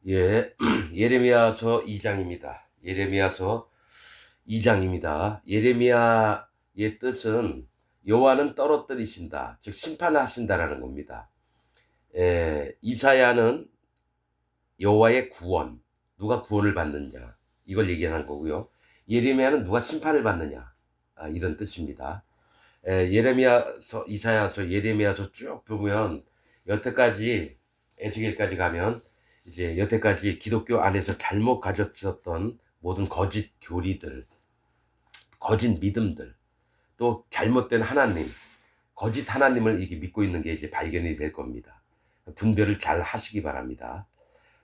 예, 예레미야서 2장입니다. 예레미야서 2장입니다. 예레미야의 뜻은 여호와는 떨어뜨리신다, 즉 심판하신다라는 겁니다. 이사야는 여호와의 구원, 누가 구원을 받느냐 이걸 얘기하는 거고요. 예레미야는 누가 심판을 받느냐, 이런 뜻입니다. 예레미야서, 이사야서, 예레미야서 쭉 보면 여태까지 에스겔까지 가면 이제 여태까지 기독교 안에서 잘못 가졌었던 모든 거짓 교리들, 거짓 믿음들, 또 잘못된 하나님, 거짓 하나님을 이게 믿고 있는 게 이제 발견이 될 겁니다. 분별을 잘 하시기 바랍니다.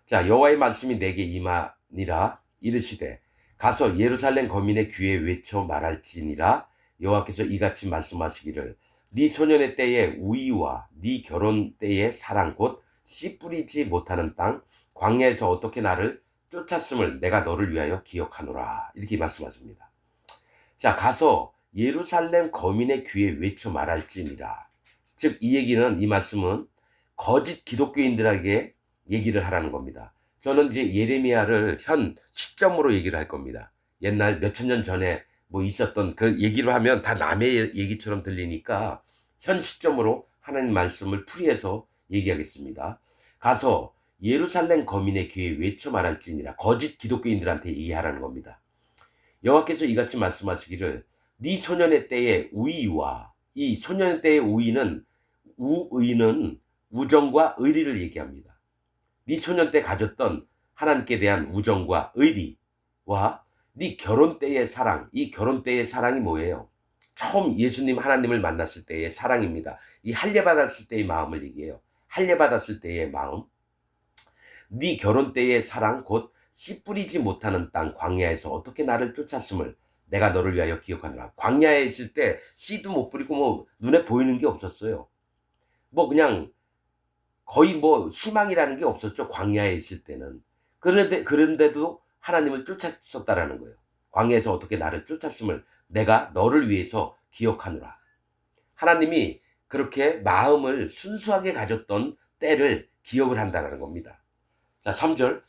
자, 여호와의 말씀이 내게 임하니라. 이르시되 가서 예루살렘 거민의 귀에 외쳐 말할지니라. 여호와께서 이같이 말씀하시기를 네 소년의 때의 우위와 네 결혼 때의 사랑 곧 씨 뿌리지 못하는 땅 광야에서 어떻게 나를 쫓았음을 내가 너를 위하여 기억하노라. 이렇게 말씀하십니다. 자, 가서 예루살렘 거민의 귀에 외쳐 말할지니라. 즉 이 얘기는, 이 말씀은 거짓 기독교인들에게 얘기를 하라는 겁니다. 저는 이제 예레미야를 현 시점으로 얘기를 할 겁니다. 옛날 몇천 년 전에 뭐 있었던 그 얘기로 하면 다 남의 얘기처럼 들리니까 현 시점으로 하나님 말씀을 풀이해서 얘기하겠습니다. 가서 예루살렘 거민의 귀에 외쳐 말할지니라. 거짓 기독교인들한테 얘기하라는 겁니다. 여호와께서 이같이 말씀하시기를 네 소년의 때의 우위와, 이 소년의 때의 우위는, 우의는 우정과 의리를 얘기합니다. 네 소년 때 가졌던 하나님께 대한 우정과 의리와 네 결혼 때의 사랑, 이 결혼 때의 사랑이 뭐예요? 처음 예수님 하나님을 만났을 때의 사랑입니다. 이 할례 받았을 때의 마음을 얘기해요. 할례 받았을 때의 마음. 네 결혼 때의 사랑 곧 씨 뿌리지 못하는 땅 광야에서 어떻게 나를 쫓았음을 내가 너를 위하여 기억하노라. 광야에 있을 때 씨도 못 뿌리고 뭐 눈에 보이는 게 없었어요. 뭐 그냥 거의 뭐 희망이라는 게 없었죠. 광야에 있을 때는. 그런데도 하나님을 쫓았었다라는 거예요. 광야에서 어떻게 나를 쫓았음을 내가 너를 위해서 기억하노라. 하나님이 그렇게 마음을 순수하게 가졌던 때를 기억을 한다는 겁니다. 자, 3절.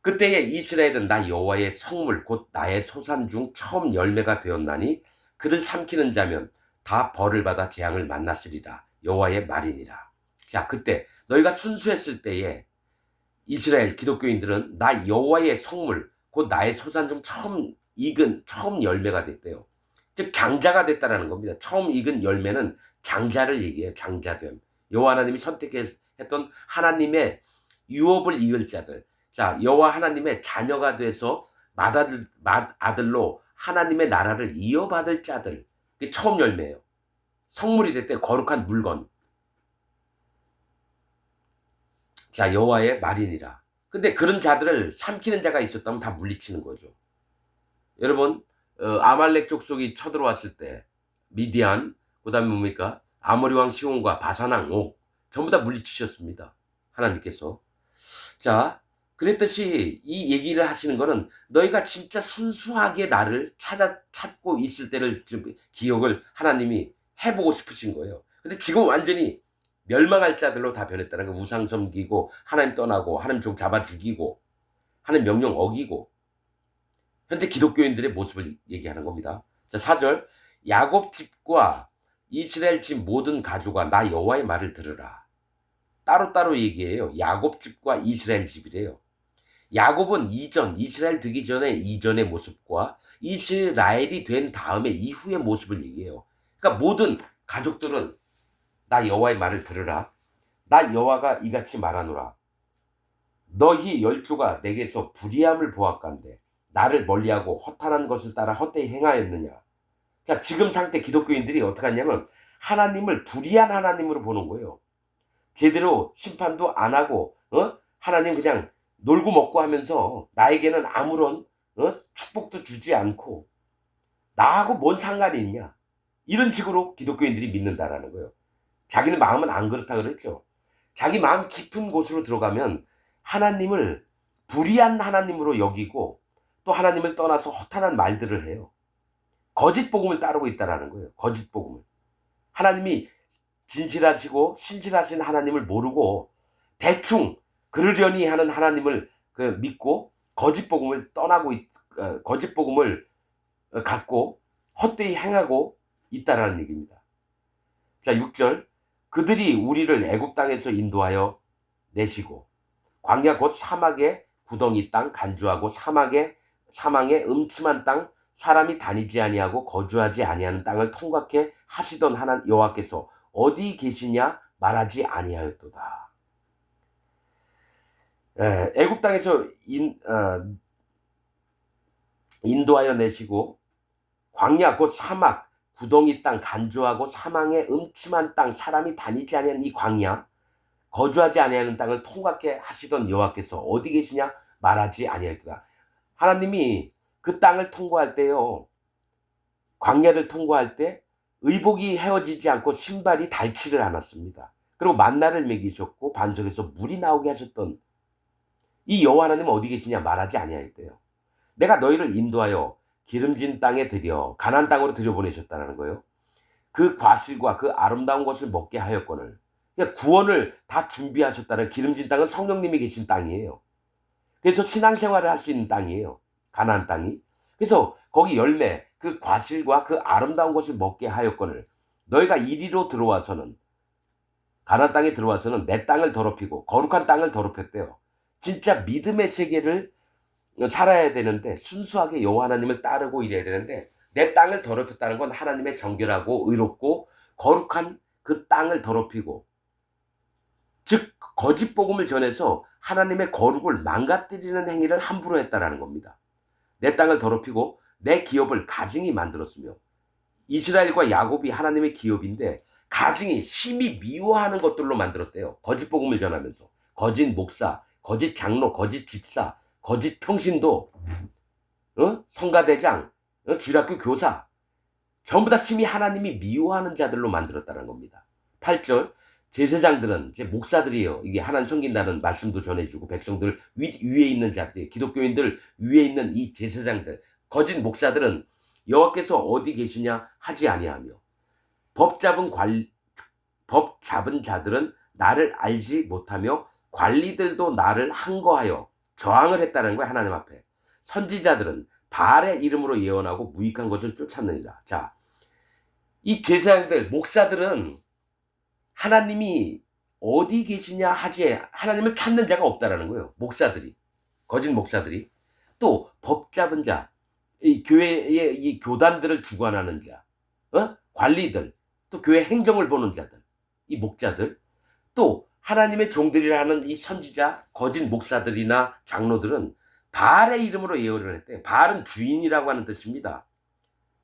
그때에 이스라엘은 나 여호와의 성물 곧 나의 소산 중 처음 열매가 되었나니 그를 삼키는 자면 다 벌을 받아 재앙을 만났으리라. 여호와의 말이니라. 자, 그때 너희가 순수했을 때에 이스라엘 기독교인들은 나 여호와의 성물 곧 나의 소산 중 처음 익은 처음 열매가 됐대요. 즉 장자가 됐다라는 겁니다. 처음 익은 열매는 장자를 얘기해요. 장자됨. 여호와 하나님이 선택했던 하나님의 유업을 이을 자들. 자, 여호와 하나님의 자녀가 돼서 맏아들로 하나님의 나라를 이어받을 자들. 그게 처음 열매예요. 성물이 됐대. 거룩한 물건. 자, 여호와의 말이니라. 근데 그런 자들을 삼키는 자가 있었다면 다 물리치는 거죠. 여러분, 아말렉 족속이 쳐들어왔을 때 미디안, 그다음에 뭡니까? 아모리 왕 시온과 바산 왕 옥 전부 다 물리치셨습니다. 하나님께서. 자, 그랬듯이 이 얘기를 하시는 거는 너희가 진짜 순수하게 나를 찾고 있을 때를 기억을 하나님이 해보고 싶으신 거예요. 근데 지금 완전히 멸망할 자들로 다 변했다는 거. 우상 섬기고 하나님 떠나고 하나님 종 잡아 죽이고 하나님 명령 어기고 현재 기독교인들의 모습을 얘기하는 겁니다. 자, 4절. 야곱 집과 이스라엘 집 모든 가족아 나 여호와의 말을 들으라. 따로따로 얘기해요. 야곱 집과 이스라엘 집이래요. 야곱은 이스라엘 되기 전에 이전의 모습과 이스라엘이 된 다음에 이후의 모습을 얘기해요. 그러니까 모든 가족들은 나 여호와의 말을 들으라. 나 여호와가 이같이 말하노라. 너희 열조가 내게서 불의함을 보았간대 나를 멀리하고 허탄한 것을 따라 헛되이 행하였느냐. 자, 지금 상태 기독교인들이 어떻게 하냐면 하나님을 불의한 하나님으로 보는 거예요. 제대로 심판도 안 하고 하나님 그냥 놀고 먹고 하면서 나에게는 아무런 축복도 주지 않고 나하고 뭔 상관이 있냐. 이런 식으로 기독교인들이 믿는다라는 거예요. 자기는 마음은 안 그렇다 그랬죠. 자기 마음 깊은 곳으로 들어가면 하나님을 불의한 하나님으로 여기고 또 하나님을 떠나서 허탄한 말들을 해요. 거짓 복음을 따르고 있다라는 거예요. 거짓 복음을. 하나님이 진실하시고 신실하신 하나님을 모르고 대충 그러려니 하는 하나님을 믿고 거짓 복음을 거짓 복음을 갖고 헛되이 행하고 있다라는 얘기입니다. 자, 6절. 그들이 우리를 애굽 땅에서 인도하여 내시고 광야 곧 사막의 구덩이 땅 간주하고 사망의 음침한 땅 사람이 다니지 아니하고 거주하지 아니하는 땅을 통과케 하시던 하나님 여호와께서 어디 계시냐 말하지 아니하였도다. 애굽 땅에서 인도하여 내시고 광야 곧 사막 구덩이 땅 간주하고 사망의 음침한 땅 사람이 다니지 아니하는 이 광야 거주하지 아니하는 땅을 통과케 하시던 여호와께서 어디 계시냐 말하지 아니하였도다. 하나님이 그 땅을 통과할 때요, 광야를 통과할 때 의복이 헤어지지 않고 신발이 닳지를 않았습니다. 그리고 만나를 먹이셨고 반석에서 물이 나오게 하셨던 이 여호와 하나님은 어디 계시냐 말하지 아니하였대요. 내가 너희를 인도하여 기름진 땅에 들여 가나안 땅으로 들여보내셨다는 거예요. 그 과실과 그 아름다운 것을 먹게 하였거늘. 그러니까 구원을 다 준비하셨다는, 기름진 땅은 성령님이 계신 땅이에요. 그래서 신앙생활을 할 수 있는 땅이에요, 가나안 땅이. 그래서 거기 열매, 그 과실과 그 아름다운 것을 먹게 하였거늘 너희가 이리로 들어와서는, 가나안 땅에 들어와서는 내 땅을 더럽히고 거룩한 땅을 더럽혔대요. 진짜 믿음의 세계를 살아야 되는데, 순수하게 여호와 하나님을 따르고 이래야 되는데, 내 땅을 더럽혔다는 건 하나님의 정결하고 의롭고 거룩한 그 땅을 더럽히고, 즉 거짓 복음을 전해서 하나님의 거룩을 망가뜨리는 행위를 함부로 했다라는 겁니다. 내 땅을 더럽히고 내 기업을 가증히 만들었으며, 이스라엘과 야곱이 하나님의 기업인데 가증히 심히 미워하는 것들로 만들었대요. 거짓 복음을 전하면서 거짓 목사, 거짓 장로, 거짓 집사, 거짓 평신도, 성가대장, 주일학교 교사, 전부 다 심히 하나님이 미워하는 자들로 만들었다는 겁니다. 8절. 제사장들은 이제 목사들이에요. 이게 하나님 섬긴다는 말씀도 전해주고, 백성들 위에 있는 자들, 기독교인들 위에 있는 이 제사장들, 거짓 목사들은 여호와께서 어디 계시냐 하지 아니하며, 법 잡은 자들은 나를 알지 못하며 관리들도 나를 항거하여 저항을 했다는 거야, 하나님 앞에. 선지자들은 바알의 이름으로 예언하고 무익한 것을 쫓았느니라. 자, 이 제사장들, 목사들은 하나님이 어디 계시냐 하지, 하나님을 찾는 자가 없다라는 거예요. 목사들이, 거짓 목사들이. 또 법 잡은 자, 이 교회의 이 교단들을 주관하는 자, 관리들, 또 교회 행정을 보는 자들, 이 목자들, 또 하나님의 종들이라는 이 선지자, 거짓 목사들이나 장로들은 바알의 이름으로 예언을 했대. 바알은 주인이라고 하는 뜻입니다.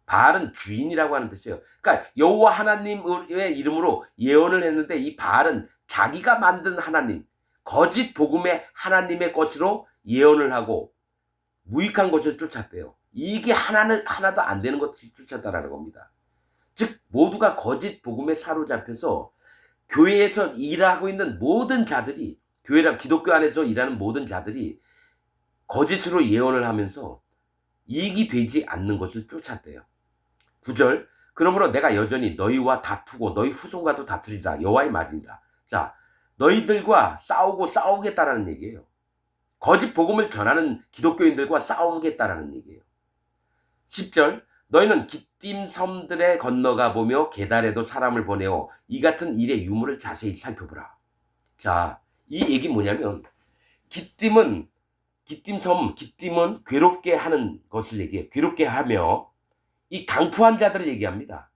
바알은 주인이라고 하는 뜻이에요. 그러니까 여호와 하나님의 이름으로 예언을 했는데, 이 바알은 자기가 만든 하나님, 거짓 복음의 하나님의 것으로 예언을 하고 무익한 것을 쫓았대요. 이게 하나도 안 되는 것을 쫓았다라는 겁니다. 즉 모두가 거짓 복음에 사로잡혀서 교회에서 일하고 있는 모든 자들이, 교회랑 기독교 안에서 일하는 모든 자들이 거짓으로 예언을 하면서 이익이 되지 않는 것을 쫓았대요. 9절. 그러므로 내가 여전히 너희와 다투고 너희 후손과도 다투리라, 여호와의 말이니라. 자, 너희들과 싸우겠다라는 얘기예요. 거짓 복음을 전하는 기독교인들과 싸우겠다라는 얘기예요. 10절. 너희는 깃딤 섬들에 건너가 보며 게달에도 사람을 보내어 이 같은 일의 유무를 자세히 살펴보라. 자, 이 얘기 뭐냐면, 깃딤은 괴롭게 하는 것을 얘기해요. 괴롭게 하며 이 강포한 자들을 얘기합니다.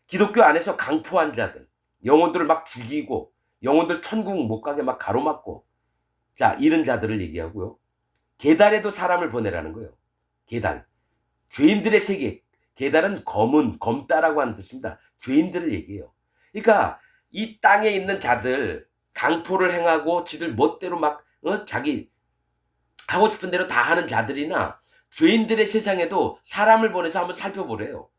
기독교 안에서 강포한 자들, 영혼들을 막 죽이고 영혼들 천국 못 가게 막 가로막고, 자, 이런 자들을 얘기하고요. 게달에도 사람을 보내라는 거예요. 게달, 죄인들의 세계. 게달은 검다라고 하는 뜻입니다. 죄인들을 얘기해요. 그러니까 이 땅에 있는 자들, 강포를 행하고 지들 멋대로 막 자기 하고 싶은 대로 다 하는 자들이나 죄인들의 세상에도 사람을 보내서 한번 살펴보래요.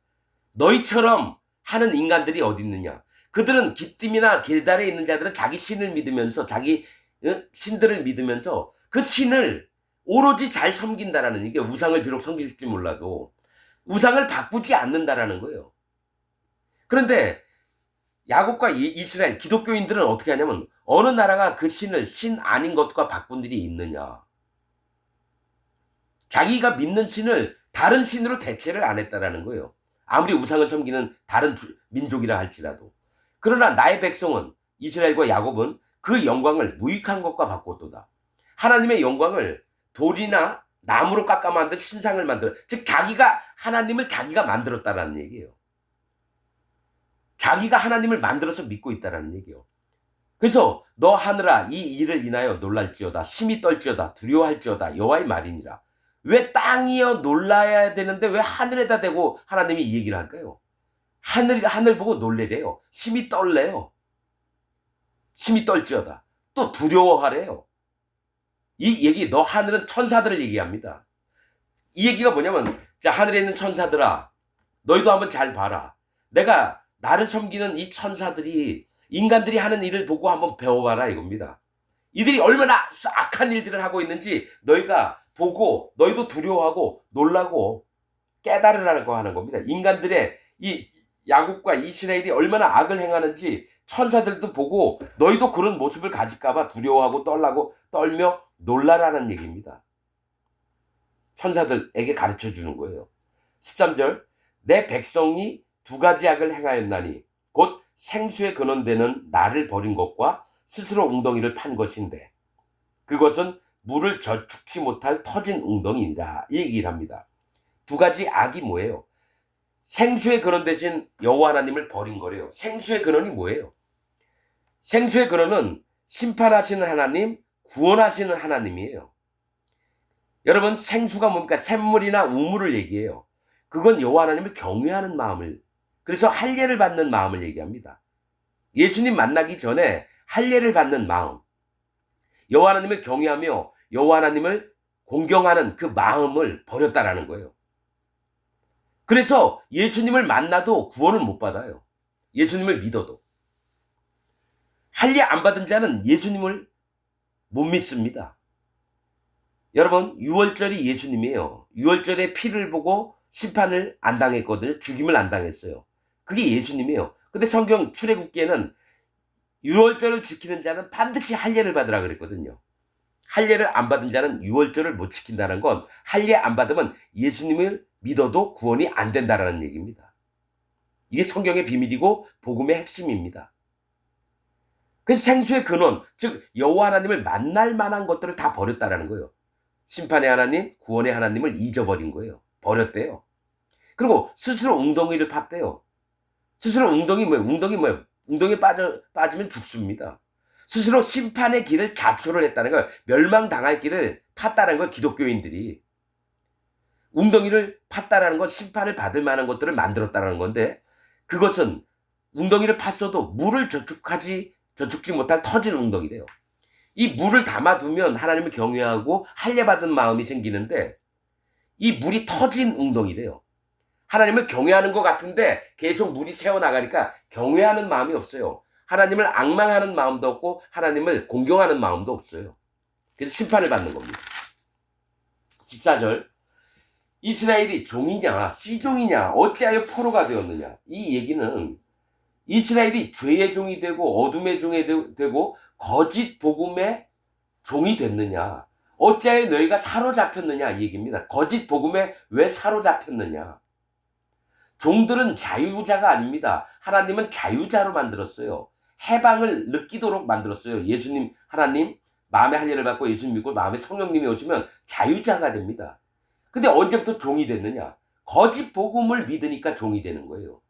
너희처럼 하는 인간들이 어디 있느냐. 그들은 깃딤이나 게달에 있는 자들은 자기 신을 믿으면서, 자기 신들을 믿으면서 그 신을 오로지 잘 섬긴다라는, 이게 우상을 비록 섬길지 몰라도 우상을 바꾸지 않는다라는 거예요. 그런데 야곱과 이스라엘 기독교인들은 어떻게 하냐면 어느 나라가 그 신을 신 아닌 것과 바꾼 일이 있느냐. 자기가 믿는 신을 다른 신으로 대체를 안 했다라는 거예요. 아무리 우상을 섬기는 다른 민족이라 할지라도. 그러나 나의 백성은 이스라엘과 야곱은 그 영광을 무익한 것과 바꿨도다. 하나님의 영광을 돌이나 나무로 깎아 만든 신상을 만들어, 즉 자기가 하나님을 자기가 만들었다라는 얘기예요. 자기가 하나님을 만들어서 믿고 있다라는 얘기예요. 그래서 너 하늘아 이 일을 인하여 놀랄지어다 심히 떨지어다 두려워할지어다 여호와의 말이니라. 왜 땅이여 놀라야 되는데 왜 하늘에다 대고 하나님이 이 얘기를 할까요? 하늘 보고 놀래래요. 심히 떨래요. 심히 떨지어다. 또 두려워하래요. 이 얘기 너 하늘은 천사들을 얘기합니다. 이 얘기가 뭐냐면 자 하늘에 있는 천사들아 너희도 한번 잘 봐라. 내가 나를 섬기는 이 천사들이 인간들이 하는 일을 보고 한번 배워봐라 이겁니다. 이들이 얼마나 악한 일들을 하고 있는지 너희가 보고 너희도 두려워하고 놀라고 깨달으라고 하는 겁니다. 인간들의 이 야곱과 이스라엘이 얼마나 악을 행하는지 천사들도 보고 너희도 그런 모습을 가질까봐 두려워하고 떨며 놀라라는 얘기입니다. 천사들에게 가르쳐 주는 거예요. 13절 내 백성이 두 가지 악을 행하였나니 곧 생수의 근원되는 나를 버린 것과 스스로 웅덩이를 판 것인데 그것은 물을 저축치 못할 터진 웅덩이니라 이 얘기를 합니다. 두 가지 악이 뭐예요? 생수의 근원 대신 여호와 하나님을 버린 거래요. 생수의 근원이 뭐예요? 생수의 근원은 심판하시는 하나님, 구원하시는 하나님이에요. 여러분 생수가 뭡니까? 샘물이나 우물을 얘기해요. 그건 여호와 하나님을 경외하는 마음을, 그래서 할례를 받는 마음을 얘기합니다. 예수님 만나기 전에 할례를 받는 마음, 여호와 하나님을 경외하며 여호와 하나님을 공경하는 그 마음을 버렸다라는 거예요. 그래서 예수님을 만나도 구원을 못 받아요. 예수님을 믿어도. 할례 안 받은 자는 예수님을 못 믿습니다. 여러분 유월절이 예수님이에요. 유월절에 피를 보고 심판을 안 당했거든요. 죽임을 안 당했어요. 그게 예수님이에요. 근데 성경 출애굽기에는 유월절을 지키는 자는 반드시 할례를 받으라 그랬거든요. 할례를 안 받은 자는 유월절을 못 지킨다는 건 할례 안 받으면 예수님을 믿어도 구원이 안 된다라는 얘기입니다. 이게 성경의 비밀이고 복음의 핵심입니다. 그래서 생수의 근원, 즉 여호와 하나님을 만날 만한 것들을 다 버렸다라는 거예요. 심판의 하나님, 구원의 하나님을 잊어버린 거예요. 버렸대요. 그리고 스스로 웅덩이를 팠대요. 스스로 웅덩이 뭐예요? 웅덩이에 빠지면 죽습니다. 스스로 심판의 길을 자초를 했다는 거예요. 멸망당할 길을 팠다는 거예요. 기독교인들이. 웅덩이를 팠다라는 건 심판을 받을 만한 것들을 만들었다는 건데 그것은 웅덩이를 팠어도 물을 저축지 못할 터진 웅덩이래요. 이 물을 담아두면 하나님을 경외하고 할례받은 마음이 생기는데 이 물이 터진 웅덩이래요. 하나님을 경외하는 것 같은데 계속 물이 새어나가니까 경외하는 마음이 없어요. 하나님을 앙망하는 마음도 없고 하나님을 공경하는 마음도 없어요. 그래서 심판을 받는 겁니다. 14절 이스라엘이 종이냐 씨종이냐 어찌하여 포로가 되었느냐. 이 얘기는 이스라엘이 죄의 종이 되고 어둠의 종이 되고 거짓 복음의 종이 됐느냐. 어찌하여 너희가 사로잡혔느냐 이 얘기입니다. 거짓 복음에 왜 사로잡혔느냐. 종들은 자유자가 아닙니다. 하나님은 자유자로 만들었어요. 해방을 느끼도록 만들었어요. 예수님 하나님 마음의 할례를 받고 예수님 믿고 마음에 성령님이 오시면 자유자가 됩니다. 근데 언제부터 종이 됐느냐. 거짓 복음을 믿으니까 종이 되는 거예요.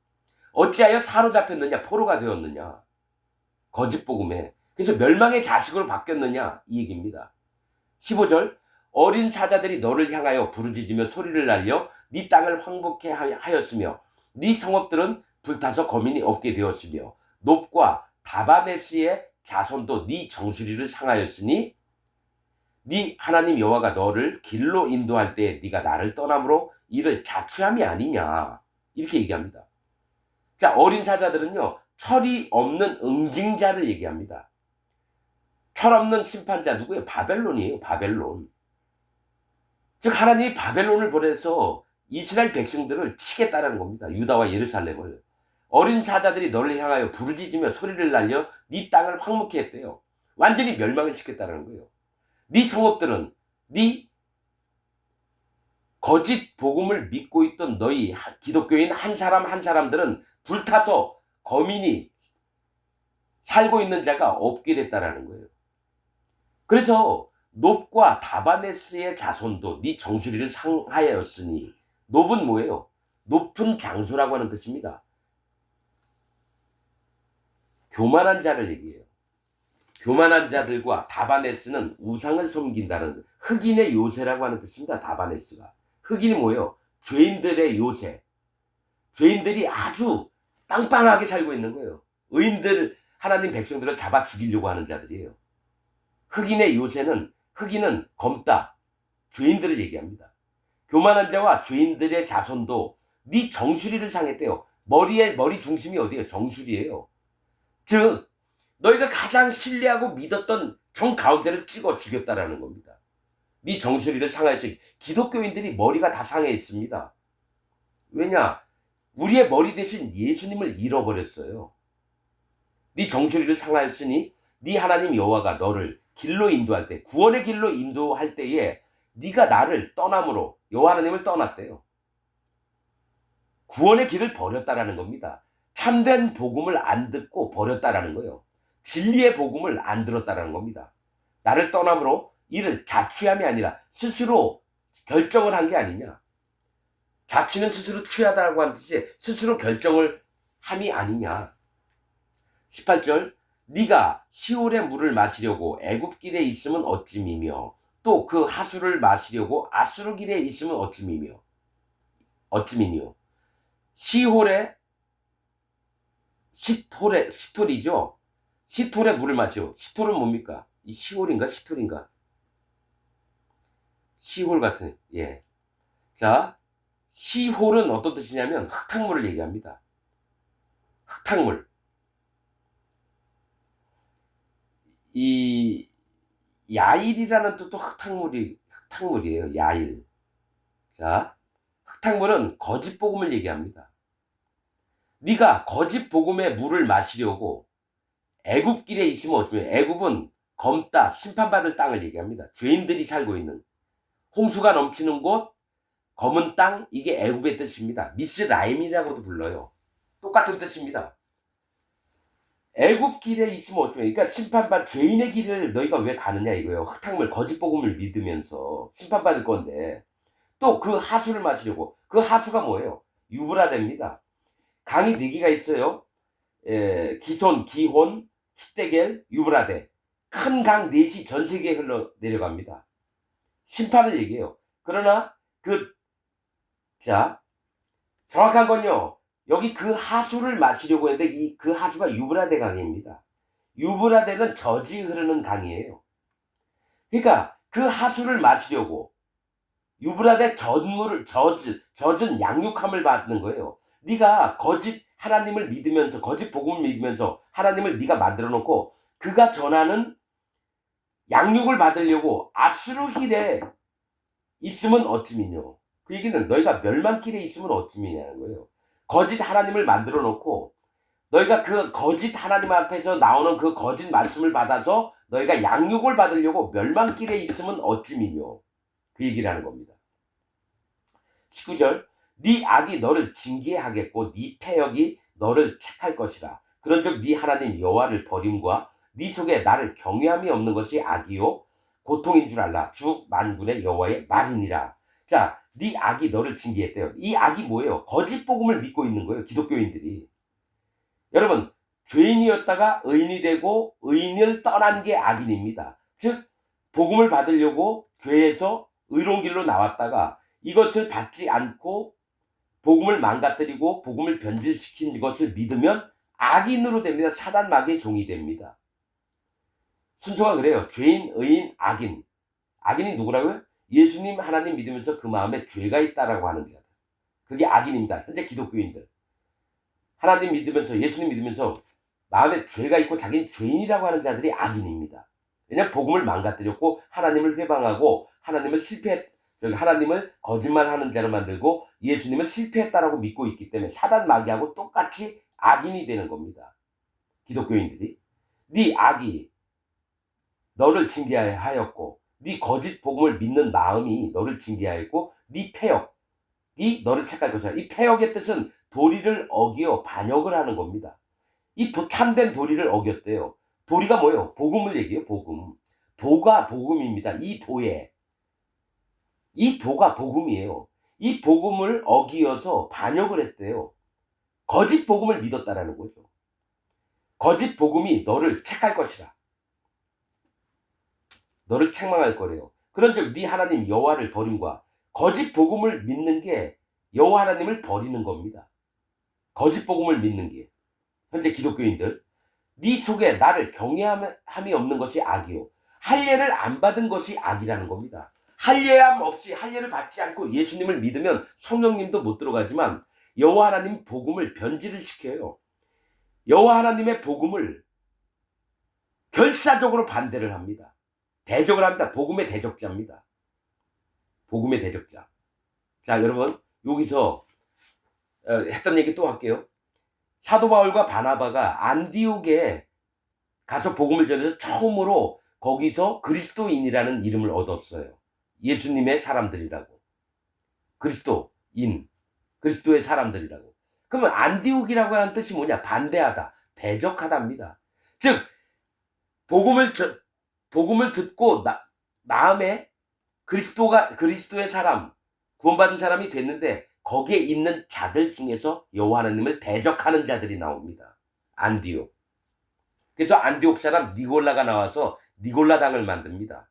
어찌하여 사로잡혔느냐 포로가 되었느냐. 거짓 복음에. 그래서 멸망의 자식으로 바뀌었느냐 이 얘기입니다. 15절 어린 사자들이 너를 향하여 부르짖으며 소리를 날려 네 땅을 황복해 하였으며 네 성읍들은 불타서 거민이 없게 되었으며 놉과 다바네스의 자손도 네 정수리를 상하였으니 네 하나님 여호와가 너를 길로 인도할 때 네가 나를 떠남으로 이를 자취함이 아니냐 이렇게 얘기합니다. 자 어린 사자들은요 철이 없는 응징자를 얘기합니다. 철없는 심판자 누구예요? 바벨론이에요. 바벨론. 즉 하나님이 바벨론을 보내서 이스라엘 백성들을 치겠다라는 겁니다. 유다와 예루살렘을. 어린 사자들이 너를 향하여 부르짖으며 소리를 날려 네 땅을 황무케 했대요. 완전히 멸망을 시켰다는 거예요. 네 성읍들은 네 거짓 복음을 믿고 있던 너희 기독교인 한 사람 한 사람들은 불타서 거민이 살고 있는 자가 없게 됐다라는 거예요. 그래서 놉과 다바네스의 자손도 네 정수리를 상하였으니, 놉은 뭐예요? 높은 장소라고 하는 뜻입니다. 교만한 자를 얘기해요. 교만한 자들과 다바네스는 우상을 섬긴다는 흑인의 요새라고 하는 뜻입니다. 다바네스가. 흑인이 뭐예요? 죄인들의 요새. 죄인들이 아주 빵빵하게 살고 있는 거예요. 의인들, 하나님 백성들을 잡아 죽이려고 하는 자들이에요. 흑인의 요새는, 흑인은 검다, 죄인들을 얘기합니다. 교만한 자와 죄인들의 자손도 네 정수리를 상했대요. 머리 중심이 어디예요? 정수리예요. 즉 너희가 가장 신뢰하고 믿었던 정 가운데를 찍어 죽였다라는 겁니다. 네 정수리를 상하여서 기독교인들이 머리가 다 상해 있습니다. 왜냐? 우리의 머리 대신 예수님을 잃어버렸어요. 네 정수리를 상하였으니 네 하나님 여호와가 너를 길로 인도할 때, 구원의 길로 인도할 때에 네가 나를 떠남으로 여호와 하나님을 떠났대요. 구원의 길을 버렸다라는 겁니다. 참된 복음을 안 듣고 버렸다라는 거예요. 진리의 복음을 안 들었다라는 겁니다. 나를 떠남으로 이를 자취함이 아니라 스스로 결정을 한 게 아니냐. 자취는 스스로 취하다라고 하는 뜻이 스스로 결정을 함이 아니냐. 18절, 네가 시올의 물을 마시려고 애굽길에 있으면 어찌미며 또 그 하수를 마시려고 아수르길에 있으면 어찌미뇨. 시홀의 시톨이죠. 시톨의 물을 마시고, 시톨은 뭡니까? 이 시홀인가 시톨인가? 시홀 같은, 예. 자, 시홀은 어떤 뜻이냐면 흙탕물을 얘기합니다. 흙탕물. 이 야일이라는 뜻도 흙탕물이에요. 야일. 자, 흙탕물은 거짓 복음을 얘기합니다. 네가 거짓 복음의 물을 마시려고 애굽길에 있으면 어쩌면, 애굽은 검다 심판받을 땅을 얘기합니다. 죄인들이 살고 있는, 홍수가 넘치는 곳, 검은 땅, 이게 애굽의 뜻입니다. 미스라임이라고도 불러요. 똑같은 뜻입니다. 애굽 길에 있으면 어쩌면, 그러니까 심판받 죄인의 길을 너희가 왜 가느냐 이거예요. 흙탕물 거짓 복음을 믿으면서 심판받을 건데, 또 그 하수를 마시려고, 그 하수가 뭐예요? 유브라데입니다. 강이 4개가 있어요. 기손, 기혼, 히데겔, 유브라데. 큰 강 4시 전 세계에 흘러 내려갑니다. 심판을 얘기해요. 그러나 자, 정확한 건요, 여기 그 하수를 마시려고 했는데 그 하수가 유브라데 강입니다. 유브라데는 젖이 흐르는 강이에요. 그러니까 그 하수를 마시려고 유브라데 젖은 양육함을 받는 거예요. 네가 거짓 하나님을 믿으면서, 거짓 복음을 믿으면서 하나님을 네가 만들어 놓고 그가 전하는 양육을 받으려고 아수르길에 있으면 어찌미뇨. 그 얘기는 너희가 멸망길에 있으면 어찌미냐는 거예요. 거짓 하나님을 만들어 놓고 너희가 그 거짓 하나님 앞에서 나오는 그 거짓 말씀을 받아서 너희가 양육을 받으려고 멸망길에 있으면 어찌미뇨. 그 얘기를 하는 겁니다. 19절, 네 악이 너를 징계하겠고 네 패역이 너를 책할 것이라. 그런즉 네 하나님 여호와를 버림과 네 속에 나를 경외함이 없는 것이 악이요 고통인 줄 알라. 주 만군의 여호와의 말이니라. 자, 네 악이 너를 징계했대요. 이 악이 뭐예요? 거짓 복음을 믿고 있는 거예요. 기독교인들이. 여러분, 죄인이었다가 의인이 되고 의인을 떠난 게 악인입니다. 즉 복음을 받으려고 죄에서 의로운 길로 나왔다가 이것을 받지 않고 복음을 망가뜨리고 복음을 변질시킨 것을 믿으면 악인으로 됩니다. 사단 마귀의 종이 됩니다. 순서가 그래요. 죄인, 의인, 악인. 악인이 누구라고요? 예수님 하나님 믿으면서 그 마음에 죄가 있다라고 하는 자들. 그게 악인입니다. 현재 기독교인들. 하나님 믿으면서, 예수님 믿으면서 마음에 죄가 있고 자기는 죄인이라고 하는 자들이 악인입니다. 왜냐하면 복음을 망가뜨렸고 하나님을 회방하고 하나님을 거짓말하는 자로 만들고 예수님을 실패했다라고 믿고 있기 때문에 사단 마귀하고 똑같이 악인이 되는 겁니다. 기독교인들이. 네 악이 너를 징계하였고 네 거짓 복음을 믿는 마음이 너를 징계하였고 네 패역이 너를 책할 것이다. 이 패역의 뜻은 도리를 어기어 반역을 하는 겁니다. 이 참된 도리를 어겼대요. 도리가 뭐예요? 복음을 얘기해요. 복음. 도가 복음입니다. 이 도가 복음이에요. 이 복음을 어기어서 반역을 했대요. 거짓 복음을 믿었다라는 거죠. 거짓 복음이 너를 책할 것이라. 너를 책망할 거래요. 그런즉 네 하나님 여호와를 버림과 거짓 복음을 믿는 게 여호와 하나님을 버리는 겁니다. 거짓 복음을 믿는 게. 현재 기독교인들, 네 속에 나를 경외함이 없는 것이 악이요 할례를 안 받은 것이 악이라는 겁니다. 할례함 없이 할례를 받지 않고 예수님을 믿으면 성령님도 못 들어가지만 여호와 하나님 복음을 변질을 시켜요. 여호와 하나님의 복음을 결사적으로 반대를 합니다. 대적을 합니다. 복음의 대적자입니다. 복음의 대적자. 자, 여러분 여기서 했던 얘기 또 할게요. 사도 바울과 바나바가 안디옥에 가서 복음을 전해서 처음으로 거기서 그리스도인이라는 이름을 얻었어요. 예수님의 사람들이라고. 그리스도인, 그리스도의 사람들이라고. 그러면 안디옥이라고 하는 뜻이 뭐냐? 반대하다, 대적하다입니다. 즉 복음을 듣고 마음에 그리스도의 사람, 구원받은 사람이 됐는데 거기에 있는 자들 중에서 여호와 하나님을 대적하는 자들이 나옵니다. 안디옥. 그래서 안디옥 사람 니골라가 나와서 니골라당을 만듭니다.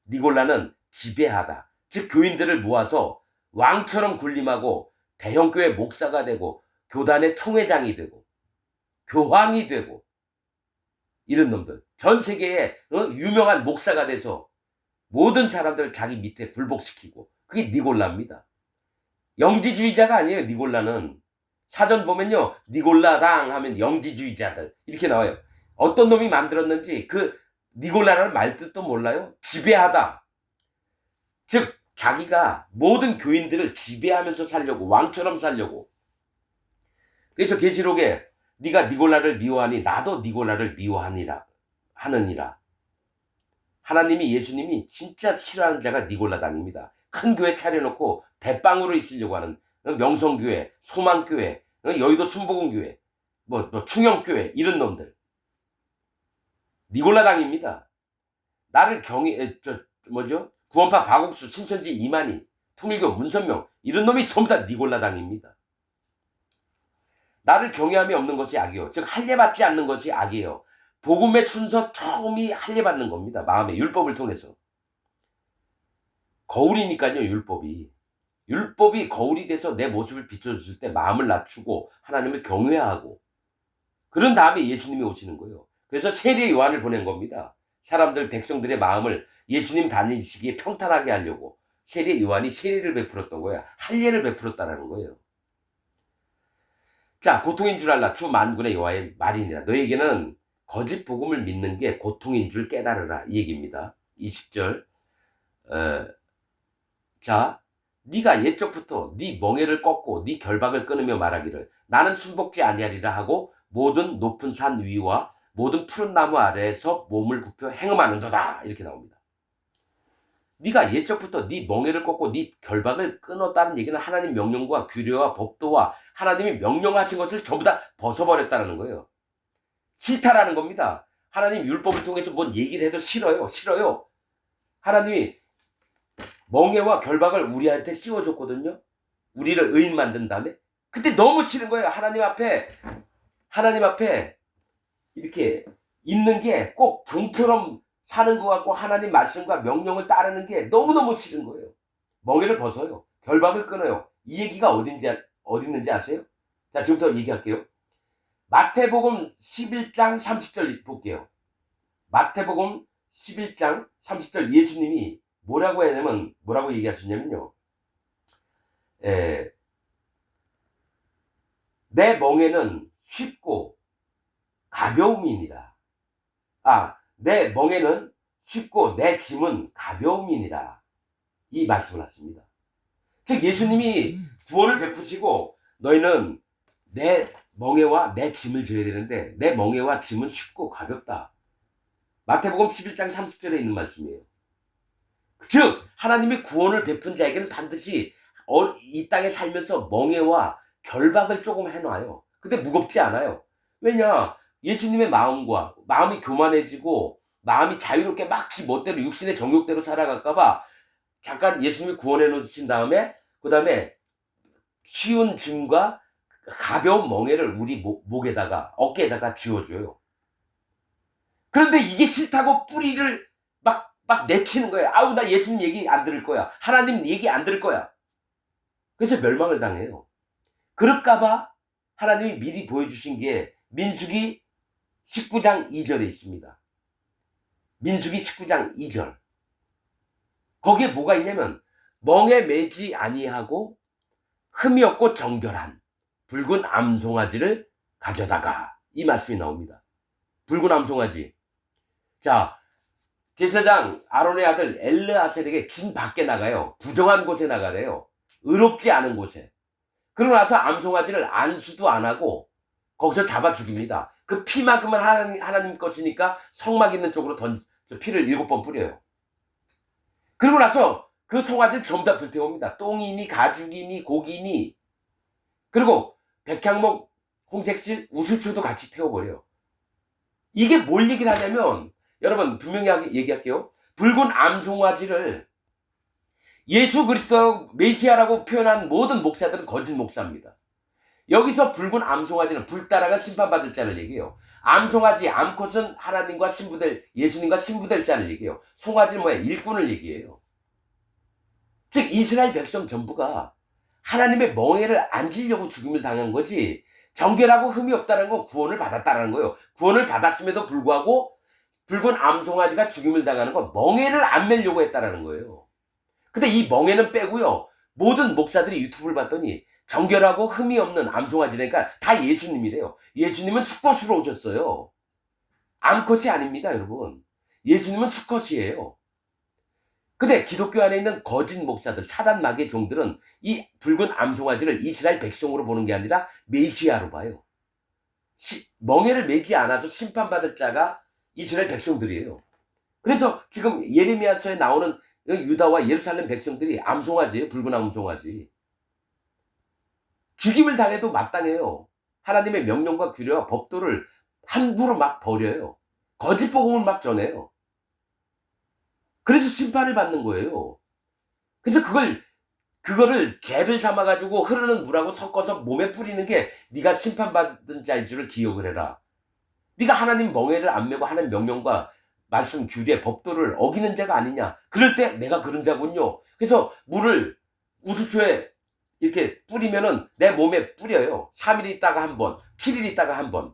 니골라는 지배하다. 즉 교인들을 모아서 왕처럼 군림하고 대형교회 목사가 되고 교단의 총회장이 되고 교황이 되고 이런 놈들. 전 세계에 유명한 목사가 돼서 모든 사람들을 자기 밑에 굴복시키고 그게 니골라입니다. 영지주의자가 아니에요. 니골라는. 사전 보면요. 니골라당 하면 영지주의자들 이렇게 나와요. 어떤 놈이 만들었는지 그 니골라라는 말뜻도 몰라요. 지배하다. 즉 자기가 모든 교인들을 지배하면서 살려고 왕처럼 살려고. 그래서 계시록에 네가 니골라를 미워하니 나도 니골라를 미워하니라 하느니라. 하나님이 예수님이 진짜 싫어하는 자가 니골라당입니다. 큰 교회 차려놓고 대빵으로 있으려고 하는 명성교회, 소망교회, 여의도 순복음교회, 충영교회 이런 놈들. 니골라당입니다. 나를 구원파 박옥수, 신천지 이만희, 통일교 문선명 이런 놈이 전부 다 니골라당입니다. 나를 경외함이 없는 것이 악이요. 즉 할례받지 않는 것이 악이에요. 복음의 순서 처음이 할례받는 겁니다. 마음의 율법을 통해서. 거울이니까요. 율법이 거울이 돼서 내 모습을 비춰줬을 때 마음을 낮추고 하나님을 경외하고 그런 다음에 예수님이 오시는 거예요. 그래서 세례 요한을 보낸 겁니다. 사람들 백성들의 마음을 예수님 다니시기에 평탄하게 하려고 세례 요한이 세례를 베풀었던 거야. 할례를 베풀었다는 거예요. 자, 고통인 줄 알라 주 만군의 여호와의 말이니라. 너에게는 거짓 복음을 믿는 게 고통인 줄 깨달으라 이 얘기입니다. 20절. 자, 네가 옛적부터 네 멍에를 꺾고 네 결박을 끊으며 말하기를 나는 순복지 아니하리라 하고 모든 높은 산 위와 모든 푸른 나무 아래에서 몸을 굽혀 행음하는도다 이렇게 나옵니다. 네가 옛적부터 네 멍에를 꺾고 네 결박을 끊었다는 얘기는 하나님 명령과 규례와 법도와 하나님이 명령하신 것을 전부 다 벗어버렸다는 거예요. 싫다라는 겁니다. 하나님 율법을 통해서 뭔 얘기를 해도 싫어요. 하나님이 멍에와 결박을 우리한테 씌워줬거든요. 우리를 의인 만든 다음에. 그때 너무 싫은 거예요. 하나님 앞에 이렇게 있는 게 꼭 종처럼 사는 것 같고 하나님 말씀과 명령을 따르는 게 너무너무 싫은 거예요. 멍에를 벗어요. 결박을 끊어요. 이 얘기가 어디 있는지 아세요? 자, 지금부터 얘기할게요. 마태복음 11장 30절 볼게요. 마태복음 11장 30절 예수님이 뭐라고 얘기하셨냐면요. 내 멍에는 쉽고 가벼움이니라. 내 멍에는 쉽고 내 짐은 가벼움이니라. 이 말씀을 하십니다. 즉 예수님이 구원을 베푸시고 너희는 내 멍에와 내 짐을 져야 되는데 내 멍에와 짐은 쉽고 가볍다. 마태복음 11장 30절에 있는 말씀이에요. 즉 하나님이 구원을 베푼 자에게는 반드시 이 땅에 살면서 멍에와 결박을 조금 해놔요. 근데 무겁지 않아요. 왜냐? 예수님의 마음이 교만해지고 마음이 자유롭게 막 지 멋대로 육신의 정욕대로 살아갈까봐 잠깐 예수님이 구원해 놓으신 다음에 그 다음에 쉬운 짐과 가벼운 멍에를 우리 목에다가 어깨에다가 지워줘요. 그런데 이게 싫다고 뿌리를 막 내치는 거예요. 아우 나 예수님 얘기 안 들을 거야. 하나님 얘기 안 들을 거야. 그래서 멸망을 당해요. 그럴까봐 하나님이 미리 보여주신 게 민수기 19장 2절에 있습니다. 민수기 19장 2절. 거기에 뭐가 있냐면 멍에 매지 아니하고 흠이 없고 정결한 붉은 암송아지를 가져다가 이 말씀이 나옵니다. 붉은 암송아지. 자, 제사장 아론의 아들 엘르아셀에게 진 밖에 나가요. 부정한 곳에 나가래요. 의롭지 않은 곳에. 그러고 나서 암송아지를 안수도 안 하고 거기서 잡아 죽입니다. 그 피만큼은 하나님 것이니까 성막 있는 쪽으로 피를 7번 뿌려요. 그러고 나서 그 송아지를 전부 다 불태웁니다. 똥이니 가죽이니 고기니 그리고 백향목, 홍색실, 우수초도 같이 태워버려요. 이게 뭘 얘기를 하냐면 여러분 분명히 얘기할게요. 붉은 암송아지를 예수 그리스도 메시아라고 표현한 모든 목사들은 거짓 목사입니다. 여기서 붉은 암송아지는 불 따라가 심판받을 자를 얘기해요. 암송아지, 암컷은 하나님과 신부될, 예수님과 신부될 자를 얘기해요. 송아지는 뭐야? 일꾼을 얘기해요. 즉 이스라엘 백성 전부가 하나님의 멍에를 안 지려고 죽임을 당한 거지 정결하고 흠이 없다는 건 구원을 받았다는 거예요. 구원을 받았음에도 불구하고 붉은 암송아지가 죽임을 당하는 건 멍에를 안 매려고 했다는 거예요. 근데 이 멍에는 빼고요. 모든 목사들이 유튜브를 봤더니 정결하고 흠이 없는 암송아지니까 다 예수님이래요. 예수님은 수컷으로 오셨어요. 암컷이 아닙니다, 여러분. 예수님은 수컷이에요. 근데 기독교 안에 있는 거짓 목사들, 사단 마귀의 종들은 이 붉은 암송아지를 이스라엘 백성으로 보는 게 아니라 메시아로 봐요. 멍에를 매지 않아서 심판받을 자가 이스라엘 백성들이에요. 그래서 지금 예레미야서에 나오는 유다와 예루살렘 백성들이 암송아지예요. 붉은 암송아지. 죽임을 당해도 마땅해요. 하나님의 명령과 규례와 법도를 함부로 막 버려요. 거짓 복음을 막 전해요. 그래서 심판을 받는 거예요. 그래서 그거를 개를 삼아가지고 흐르는 물하고 섞어서 몸에 뿌리는 게 네가 심판받은 자인 줄을 기억을 해라. 네가 하나님 멍에를 안 메고 하나님 명령과 말씀 규례 법도를 어기는 자가 아니냐. 그럴 때 내가 그런 자군요. 그래서 물을 우수초에 이렇게 뿌리면은 내 몸에 뿌려요. 3일 있다가 한 번, 7일 있다가 한 번.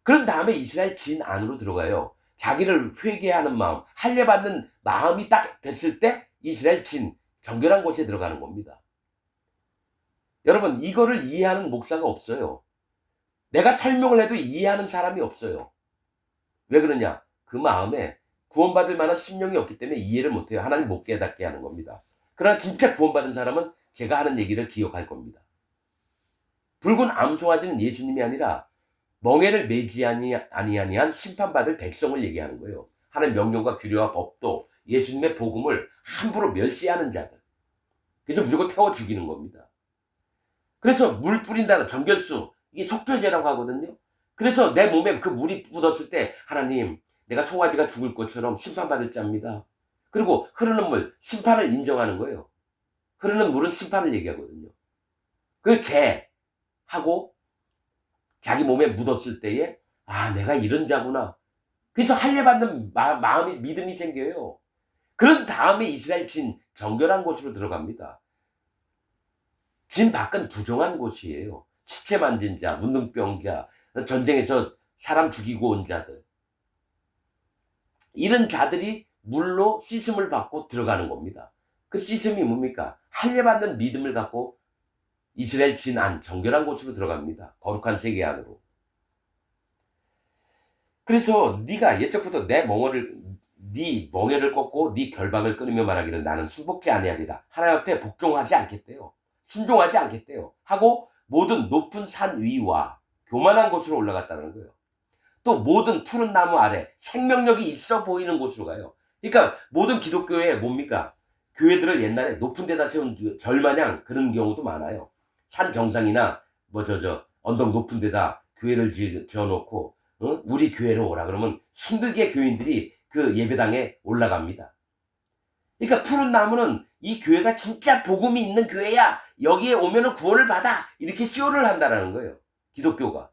그런 다음에 이스라엘 진 안으로 들어가요. 자기를 회개하는 마음, 할례받는 마음이 딱 됐을 때 이스라엘 진, 정결한 곳에 들어가는 겁니다. 여러분 이거를 이해하는 목사가 없어요. 내가 설명을 해도 이해하는 사람이 없어요. 왜 그러냐? 그 마음에 구원받을 만한 심령이 없기 때문에 이해를 못해요. 하나님 못 깨닫게 하는 겁니다. 그러나 진짜 구원받은 사람은 제가 하는 얘기를 기억할 겁니다. 붉은 암송아지는 예수님이 아니라 멍에를 매지 아니한 심판받을 백성을 얘기하는 거예요. 하나님 명령과 규례와 법도 예수님의 복음을 함부로 멸시하는 자들. 그래서 무조건 태워 죽이는 겁니다. 그래서 물 뿌린다는 정결수, 이게 속죄제라고 하거든요. 그래서 내 몸에 그 물이 묻었을 때 하나님 내가 송아지가 죽을 것처럼 심판받을 자입니다. 그리고 흐르는 물, 심판을 인정하는 거예요. 흐르는 물은 심판을 얘기하거든요. 그 개하고 자기 몸에 묻었을 때에 아 내가 이런 자구나. 그래서 할례받는 마음이 믿음이 생겨요. 그런 다음에 이스라엘 진 정결한 곳으로 들어갑니다. 진 밖은 부정한 곳이에요. 시체 만진 자, 문둥병자, 전쟁에서 사람 죽이고 온 자들. 이런 자들이 물로 씻음을 받고 들어가는 겁니다. 그 씻음이 뭡니까? 할례받는 믿음을 갖고 이스라엘 진 안, 정결한 곳으로 들어갑니다. 거룩한 세계 안으로. 그래서 네가 옛적부터 네 멍에를 꺾고 네 결박을 끊으며 말하기를 나는 순복지 아니하리라. 하나님 앞에 복종하지 않겠대요. 순종하지 않겠대요. 하고 모든 높은 산 위와 교만한 곳으로 올라갔다는 거예요. 또 모든 푸른 나무 아래 생명력이 있어 보이는 곳으로 가요. 그러니까 모든 기독교에 뭡니까? 교회들을 옛날에 높은 데다 세운 절마냥 그런 경우도 많아요. 산 정상이나 언덕 높은 데다 교회를 지어놓고 우리 교회로 오라 그러면 힘들게 교인들이 그 예배당에 올라갑니다. 그러니까 푸른 나무는 이 교회가 진짜 복음이 있는 교회야. 여기에 오면은 구원을 받아. 이렇게 쇼를 한다는 거예요. 기독교가.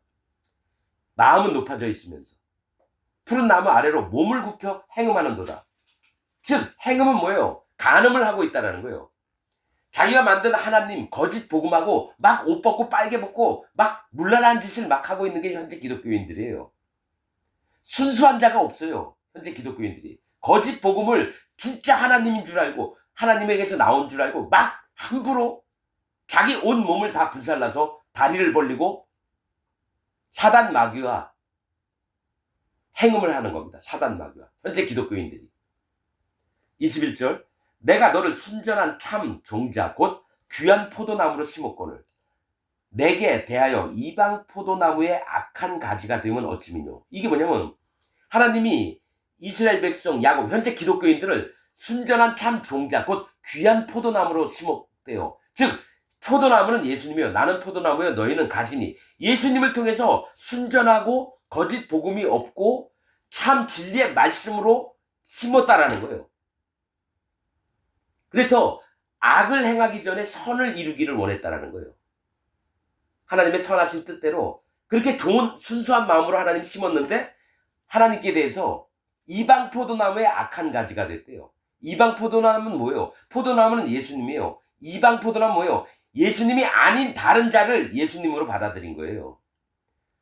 마음은 높아져 있으면서. 푸른 나무 아래로 몸을 굽혀 행음하는도다. 즉 행음은 뭐예요? 간음을 하고 있다는 거예요. 자기가 만든 하나님 거짓 복음하고 막 옷 벗고 빨개 벗고 막 문란한 짓을 막 하고 있는 게 현재 기독교인들이에요. 순수한 자가 없어요. 현재 기독교인들이. 거짓 복음을 진짜 하나님인 줄 알고 하나님에게서 나온 줄 알고 막 함부로 자기 온 몸을 다 불살라서 다리를 벌리고 사단 마귀와 행음을 하는 겁니다. 사단 마귀와. 현재 기독교인들이. 21절 내가 너를 순전한 참 종자 곧 귀한 포도나무로 심었거늘 내게 대하여 이방 포도나무의 악한 가지가 되면 어찌미뇨. 이게 뭐냐면 하나님이 이스라엘 백성 야곱 현재 기독교인들을 순전한 참 종자 곧 귀한 포도나무로 심었대요. 즉 포도나무는 예수님이요 나는 포도나무요 너희는 가지니 예수님을 통해서 순전하고 거짓 복음이 없고 참 진리의 말씀으로 심었다라는 거예요. 그래서 악을 행하기 전에 선을 이루기를 원했다라는 거예요. 하나님의 선하신 뜻대로 그렇게 좋은 순수한 마음으로 하나님 심었는데 하나님께 대해서 이방 포도나무의 악한 가지가 됐대요. 이방 포도나무는 뭐예요? 포도나무는 예수님이에요. 이방 포도나무는 뭐예요? 예수님이 아닌 다른 자를 예수님으로 받아들인 거예요.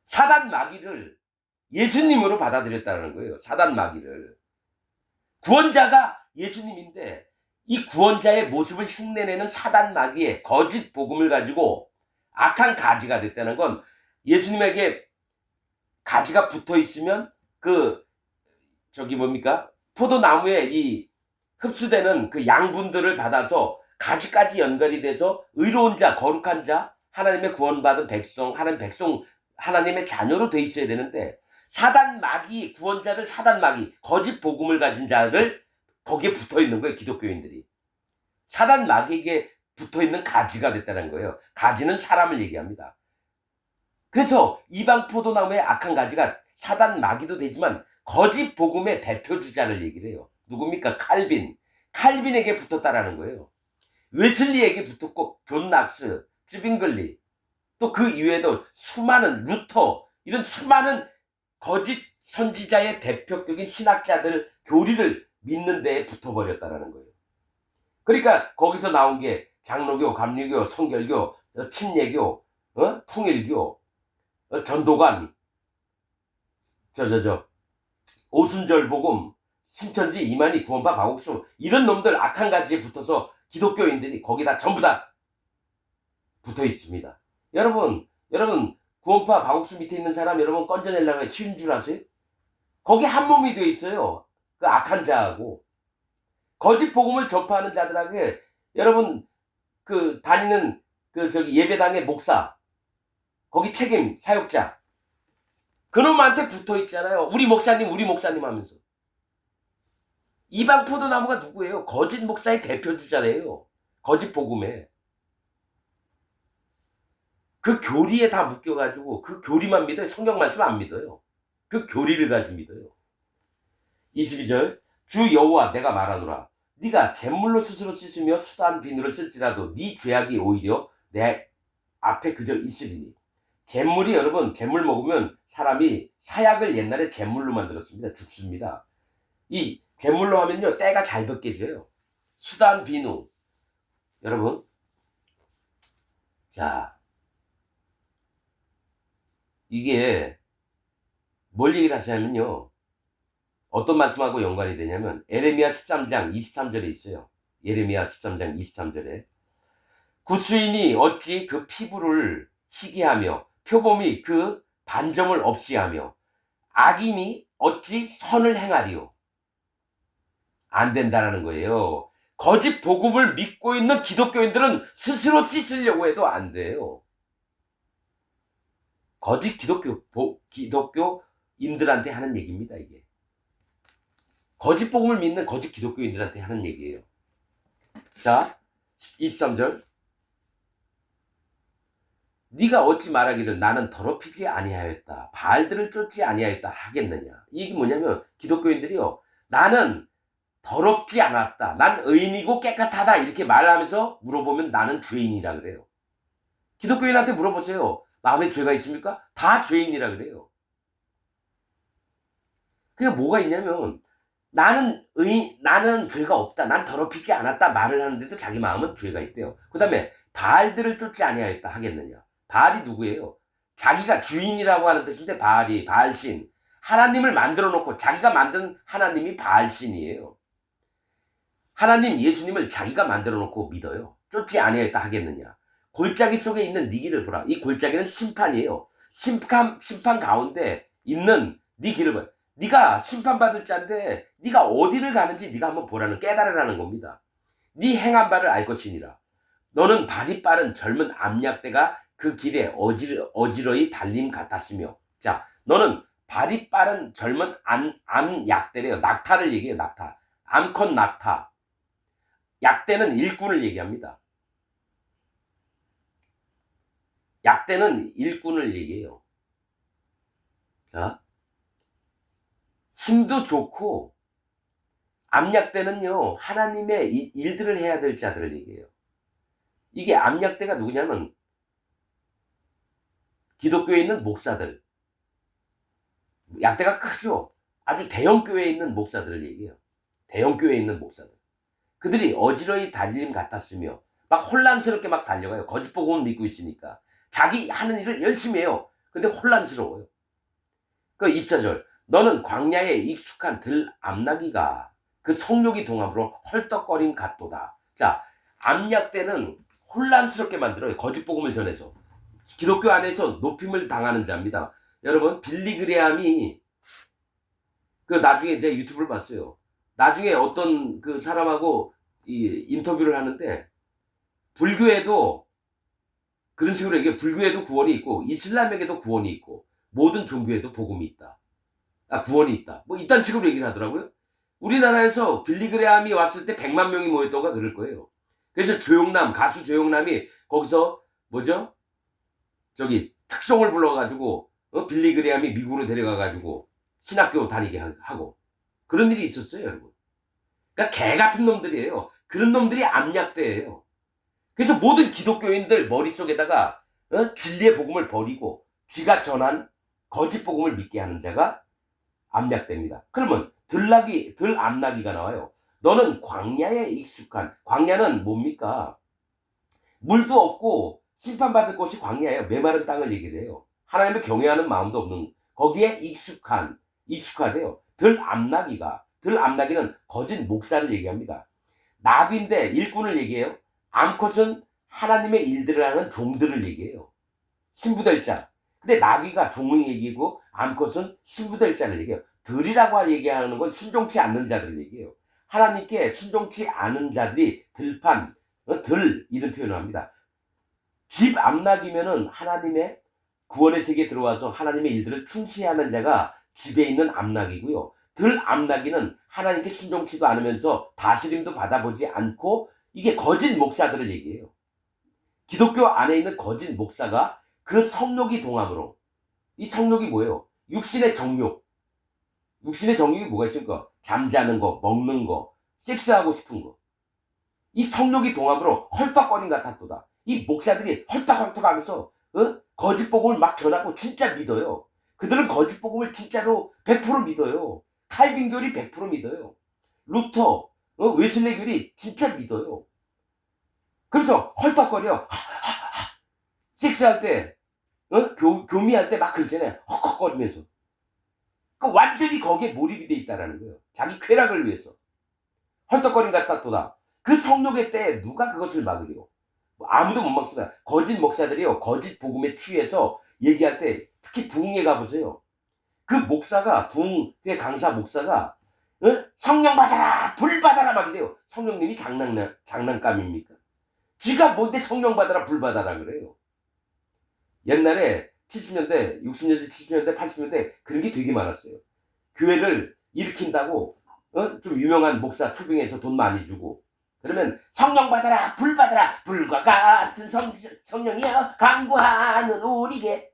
사단 마귀를 예수님으로 받아들였다는 거예요. 사단 마귀를. 구원자가 예수님인데 이 구원자의 모습을 흉내내는 사단 마귀의 거짓 복음을 가지고 악한 가지가 됐다는 건 예수님에게 가지가 붙어 있으면 포도나무에 이 흡수되는 그 양분들을 받아서 가지까지 연결이 돼서 의로운 자, 거룩한 자, 하나님의 구원받은 백성, 하나님의 자녀로 돼 있어야 되는데 사단 마귀, 구원자를 사단 마귀, 거짓 복음을 가진 자를 거기에 붙어 있는 거예요, 기독교인들이. 사단 마귀에게 붙어 있는 가지가 됐다는 거예요. 가지는 사람을 얘기합니다. 그래서 이방 포도나무의 악한 가지가 사단 마귀도 되지만 거짓 복음의 대표주자를 얘기를 해요. 누굽니까? 칼빈에게 붙었다라는 거예요. 웨슬리에게 붙었고 존 낙스, 쯔빙글리 또 그 이외에도 수많은 루터 이런 수많은 거짓 선지자의 대표격인 신학자들 교리를 믿는 데에 붙어버렸다라는 거예요. 그러니까 거기서 나온 게 장로교, 감리교, 성결교, 침례교, 통일교, 전도관, 오순절복음, 신천지, 이만희, 구원파, 박옥수 이런 놈들 악한 가지에 붙어서 기독교인들이 거기다 전부 다 붙어 있습니다. 여러분 구원파, 박옥수 밑에 있는 사람 여러분 건져내려면 쉬운 줄 아세요? 거기 한 몸이 되어 있어요. 그 악한 자하고 거짓 복음을 전파하는 자들에게 여러분 다니는 예배당의 목사 거기 책임 사역자 그놈한테 붙어 있잖아요. 우리 목사님 하면서. 이방 포도나무가 누구예요? 거짓 목사의 대표주자예요. 거짓 복음에. 그 교리에 다 묶여가지고 그 교리만 믿어요. 성경 말씀 안 믿어요. 그 교리를 가지고 믿어요. 22절 주 여호와 내가 말하노라. 네가 잿물로 스스로 씻으며 수단 비누를 쓸지라도 네 죄악이 오히려 내 앞에 그저 있으리니. 여러분 잿물 먹으면 사람이 사약을 옛날에 잿물로 만들었습니다. 죽습니다. 이 잿물로 하면요 때가 잘 벗겨져요. 수단 비누 여러분 자 이게 뭘 얘기를 하시냐면요 어떤 말씀하고 연관이 되냐면 예레미야 13장 23절에 있어요. 예레미야 13장 23절에 구수인이 어찌 그 피부를 희게 하며 표범이 그 반점을 없이 하며 악인이 어찌 선을 행하리요. 안 된다라는 거예요. 거짓 복음을 믿고 있는 기독교인들은 스스로 씻으려고 해도 안 돼요. 거짓 기독교인들한테 하는 얘기입니다, 이게. 거짓 복음을 믿는 거짓 기독교인들한테 하는 얘기예요. 자, 23절. 네가 어찌 말하기를 나는 더럽히지 아니하였다, 바알들을 쫓지 아니하였다 하겠느냐. 이게 뭐냐면 기독교인들이요, 나는 더럽지 않았다, 난 의인이고 깨끗하다 이렇게 말하면서 물어보면 나는 죄인이라 그래요. 기독교인한테 물어보세요. 마음에 죄가 있습니까? 다 죄인이라 그래요. 그게 뭐가 있냐면 나는 죄가 없다, 난 더럽히지 않았다 말을 하는데도 자기 마음은 죄가 있대요. 그 다음에 바알들을 쫓지 아니하였다 하겠느냐. 바알이 누구예요? 자기가 주인이라고 하는 뜻인데 바알이, 바알신. 하나님을 만들어 놓고 자기가 만든 하나님이 바알신이에요. 하나님 예수님을 자기가 만들어 놓고 믿어요. 쫓지 아니하였다 하겠느냐. 골짜기 속에 있는 네 길을 보라. 이 골짜기는 심판이에요. 심판 가운데 있는 네 길을 보라. 네가 심판받을 자인데 네가 어디를 가는지 네가 한번 보라는, 깨달으라는 겁니다. 네 행한 바를 알 것이니라. 너는 발이 빠른 젊은 암약대가 그 길에 어지러이 달림 같았으며. 자, 너는 발이 빠른 젊은 암약대래요. 낙타를 얘기해요. 낙타. 암컷 낙타. 약대는 일꾼을 얘기합니다. 약대는 일꾼을 얘기해요. 자, 힘도 좋고, 암약대는요, 하나님의 일들을 해야 될 자들을 얘기해요. 이게 암약대가 누구냐면 기독교에 있는 목사들. 약대가 크죠. 아주 대형 교회에 있는 목사들을 얘기해요. 대형 교회에 있는 목사들. 그들이 어지러이 달림 같았으며 막 혼란스럽게 막 달려가요. 거짓 복음을 믿고 있으니까. 자기 하는 일을 열심히 해요. 근데 혼란스러워요. 그 24절. 너는 광야에 익숙한 들암나기가 그 성욕이 동함으로 헐떡거림 같도다. 자, 암약대는 혼란스럽게 만들어요. 거짓 복음을 전해서. 기독교 안에서 높임을 당하는 자입니다. 여러분, 빌리그레함이 그 나중에 제가 유튜브를 봤어요. 나중에 어떤 그 사람하고 이 인터뷰를 하는데, 불교에도 그런 식으로 얘기해요. 불교에도 구원이 있고 이슬람에게도 구원이 있고 모든 종교에도 복음이 있다. 구원이 있다. 뭐 이딴 식으로 얘기를 하더라고요. 우리나라에서 빌리그레함이 왔을 때 100만 명이 모였던가 그럴 거예요. 그래서 가수 조용남이 거기서 뭐죠? 저기 특송을 불러가지고 빌리그레함이 미국으로 데려가가지고 신학교 다니게 하고 그런 일이 있었어요, 여러분. 그러니까 개 같은 놈들이에요. 그런 놈들이 암약대예요. 그래서 모든 기독교인들 머릿속에다가 진리의 복음을 버리고 쥐가 전한 거짓 복음을 믿게 하는 자가 암약대입니다. 그러면 들암나기가 나와요. 너는 광야에 익숙한, 광야는 뭡니까? 물도 없고 심판받을 곳이 광야예요. 메마른 땅을 얘기를 해요. 하나님을 경외하는 마음도 없는, 거기에 익숙하대요. 들암나기는 거짓 목사를 얘기합니다. 나귀인데 일꾼을 얘기해요. 암컷은 하나님의 일들을 하는 종들을 얘기해요. 신부될 자. 근데 나귀가 종의 얘기고 암컷은 신부될 자를 얘기해요. 들이라고 얘기하는 건 순종치 않는 자들을 얘기해요. 하나님께 순종치 않은 자들이 들 이런 표현을 합니다. 집 암나기면은 하나님의 구원의 세계에 들어와서 하나님의 일들을 충실하는 자가 집에 있는 암나기고요. 들 암나기는 하나님께 순종치도 않으면서 다스림도 받아보지 않고, 이게 거짓 목사들을 얘기해요. 기독교 안에 있는 거짓 목사가 그 성욕이 동함으로, 이 성욕이 뭐예요? 육신의 정욕. 육신의 정욕이 뭐가 있습니까? 잠자는 거, 먹는 거, 섹스하고 싶은 거. 이 성욕이 동함으로 헐떡거림 같았도다. 이 목사들이 헐떡헐떡 하면서 거짓 복음을 막 전하고 진짜 믿어요. 그들은 거짓 복음을 진짜로 100% 믿어요. 칼빈교리 100% 믿어요. 루터, 웨슬레교리 진짜 믿어요. 그래서 헐떡거려. 섹스할 때, 교미할 때 막 그러잖아요. 헉헉거리면서. 완전히 거기에 몰입이 돼 있다라는 거예요. 자기 쾌락을 위해서. 헐떡거림 같았도다. 그 성욕의 때에 누가 그것을 막으려? 아무도 못 막습니다. 거짓 목사들이요, 거짓 복음에 취해서 얘기할 때, 특히 부흥회 가보세요. 그 목사가, 부흥회 강사 목사가 성령 받아라, 불 받아라 막 이래요. 성령님이 장난감입니까? 지가 뭔데 성령 받아라, 불 받아라 그래요. 옛날에 70년대, 60년대, 70년대, 80년대 그런 게 되게 많았어요. 교회를 일으킨다고 좀 유명한 목사 초빙해서 돈 많이 주고 그러면 성령 받아라 불 받아라 불과 같은 성령이여 강구하는 우리에게